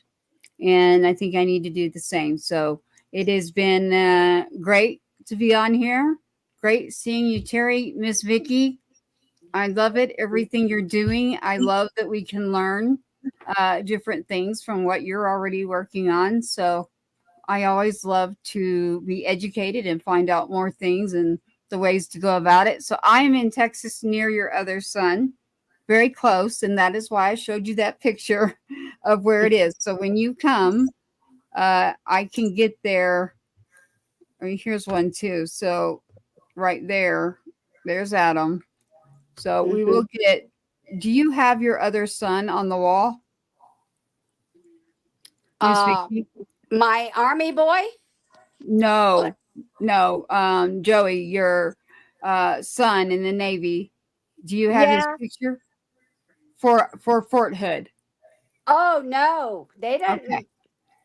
And I think I need to do the same. So it has been great to be on here. Great seeing you, Terry. Miss Vicky, I love it. Everything you're doing. I love that we can learn different things from what you're already working on. So I always love to be educated and find out more things and the ways to go about it. So I am in Texas near your other son, very close. And that is why I showed you that picture of where it is. So when you come, I can get there. I mean, here's one too. So right there's Adam. So we will get, do you have your other son on the wall? My army boy? No, Joey, your son in the Navy. Do you have his picture for Fort Hood? Oh no, they don't. Okay.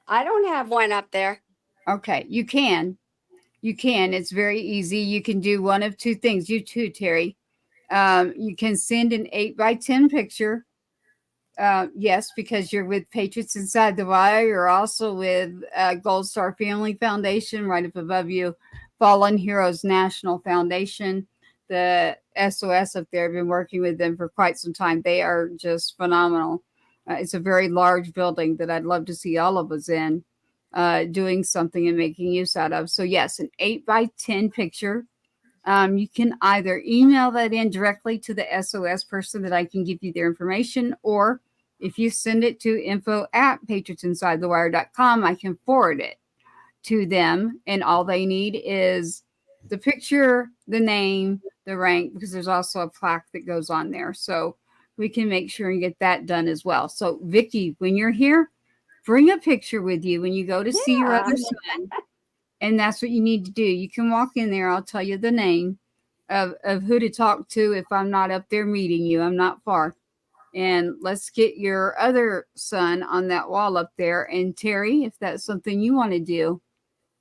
I don't have one up there. Okay, you can. It's very easy. You can do one of two things. You too, Terry. You can send an 8x10 picture. Yes, because you're with Patriots Inside the Wire. You're also with Gold Star Family Foundation, right up above you. Fallen Heroes National Foundation. The SOS up there, I've been working with them for quite some time. They are just phenomenal. It's a very large building that I'd love to see all of us in. Doing something and making use out of. So yes, an 8x10 picture. You can either email that in directly to the SOS person that I can give you their information, or if you send it to info@patriotsinsidethewire.com, I can forward it to them. And all they need is the picture, the name, the rank, because there's also a plaque that goes on there. So we can make sure and get that done as well. So Vicky, when you're here, bring a picture with you when you go to see your other son. And that's what you need to do. You can walk in there. I'll tell you the name of who to talk to if I'm not up there meeting you. I'm not far. And let's get your other son on that wall up there. And Terry, if that's something you want to do,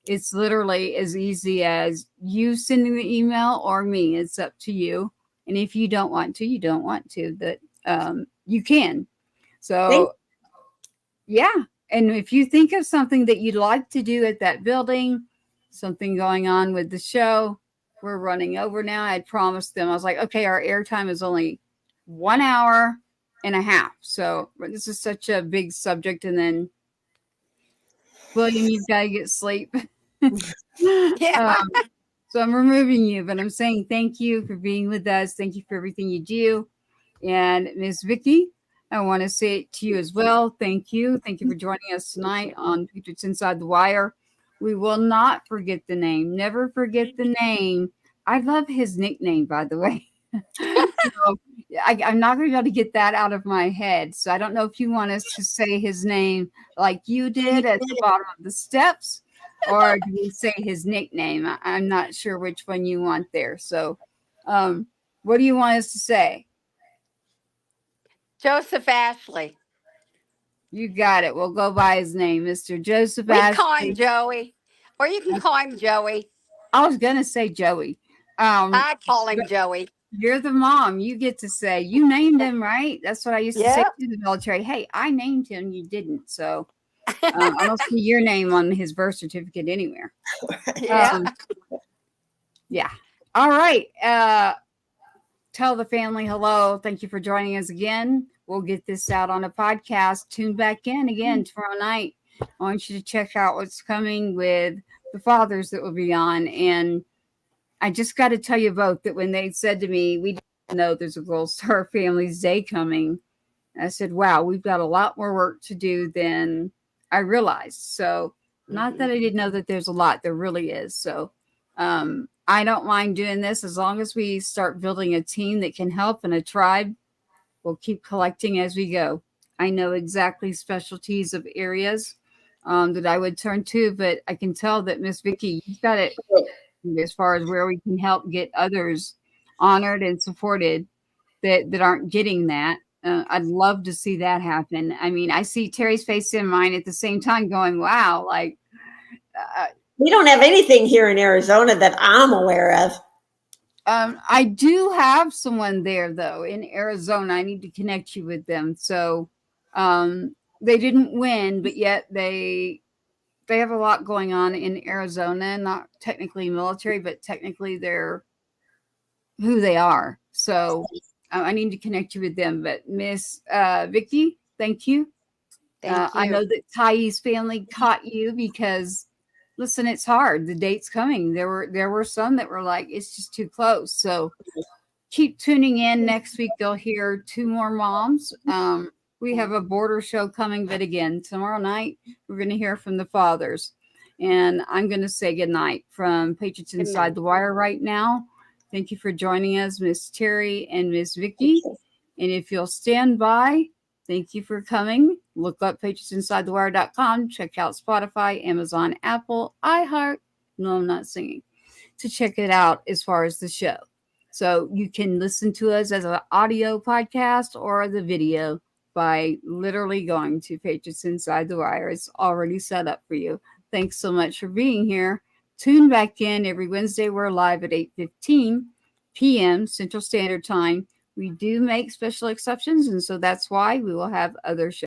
it's literally as easy as you sending the email or me. It's up to you. And if you don't want to, you don't want to. That you can. So, yeah. And if you think of something that you'd like to do at that building, something going on with the show, we're running over now. I promised them, I was like, okay, our airtime is only 1 hour and a half. So this is such a big subject. And then, William, you've got to get sleep. Yeah. So I'm removing you, but I'm saying thank you for being with us. Thank you for everything you do. And Miss Vicky, I want to say it to you as well. Thank you. Thank you for joining us tonight on Patriots Inside the Wire. We will not forget the name. Never forget the name. I love his nickname, by the way. So I'm not going to be able to get that out of my head. So I don't know if you want us to say his name like you did at the bottom of the steps, or do we say his nickname? I'm not sure which one you want there. So what do you want us to say? Joseph Ashley. You got it. We'll go by his name, Mr. Joseph We Ashley. call him Joey. Or you can call him Joey. I was going to say Joey. I call him Joey. You're the mom. You get to say, you named him, right? That's what I used to say Yeah. to the military. Hey, I named him. You didn't. So I don't see your name on his birth certificate anywhere. Yeah. Yeah. All right. Tell the family hello. Thank you for joining us again. We'll get this out on a podcast. Tune back in again tomorrow night. I want you to check out what's coming with the fathers that will be on. And I just got to tell you both that when they said to me, we didn't know there's a Gold Star Families Day coming, I said, wow, we've got a lot more work to do than I realized. So not that I didn't know that there's a lot, there really is. So I don't mind doing this as long as we start building a team that can help and a tribe. We'll keep collecting as we go. I know exactly specialties of areas that I would turn to, but I can tell that Miss Vicki, you've got it as far as where we can help get others honored and supported that aren't getting that. I'd love to see that happen. I mean, I see Terry's face in mine at the same time going, wow, like. We don't have anything here in Arizona that I'm aware of. I do have someone there, though, in Arizona. I need to connect you with them. So they didn't win, but yet they have a lot going on in Arizona. Not technically military, but technically they're who they are. So I need to connect you with them. But Miss Vicki, thank you. Thank you. I know that Ty's family caught you because, listen, it's hard. The date's coming. There were some that were like, it's just too close. So keep tuning in. Next week, they'll hear 2 more moms. We have a border show coming, but again, tomorrow night, we're going to hear from the fathers. And I'm going to say goodnight from Patriots Inside the Wire right now. Thank you for joining us, Miss Terry and Miss Vicki. And if you'll stand by, thank you for coming. Look up patriotsinsidethewire.com. Check out Spotify, Amazon, Apple, iHeart. No, I'm not singing. To check it out as far as the show. So you can listen to us as an audio podcast or the video by literally going to Patriots Inside the Wire. It's already set up for you. Thanks so much for being here. Tune back in every Wednesday. We're live at 8:15 p.m. Central Standard Time. We do make special exceptions, and so that's why we will have other shows.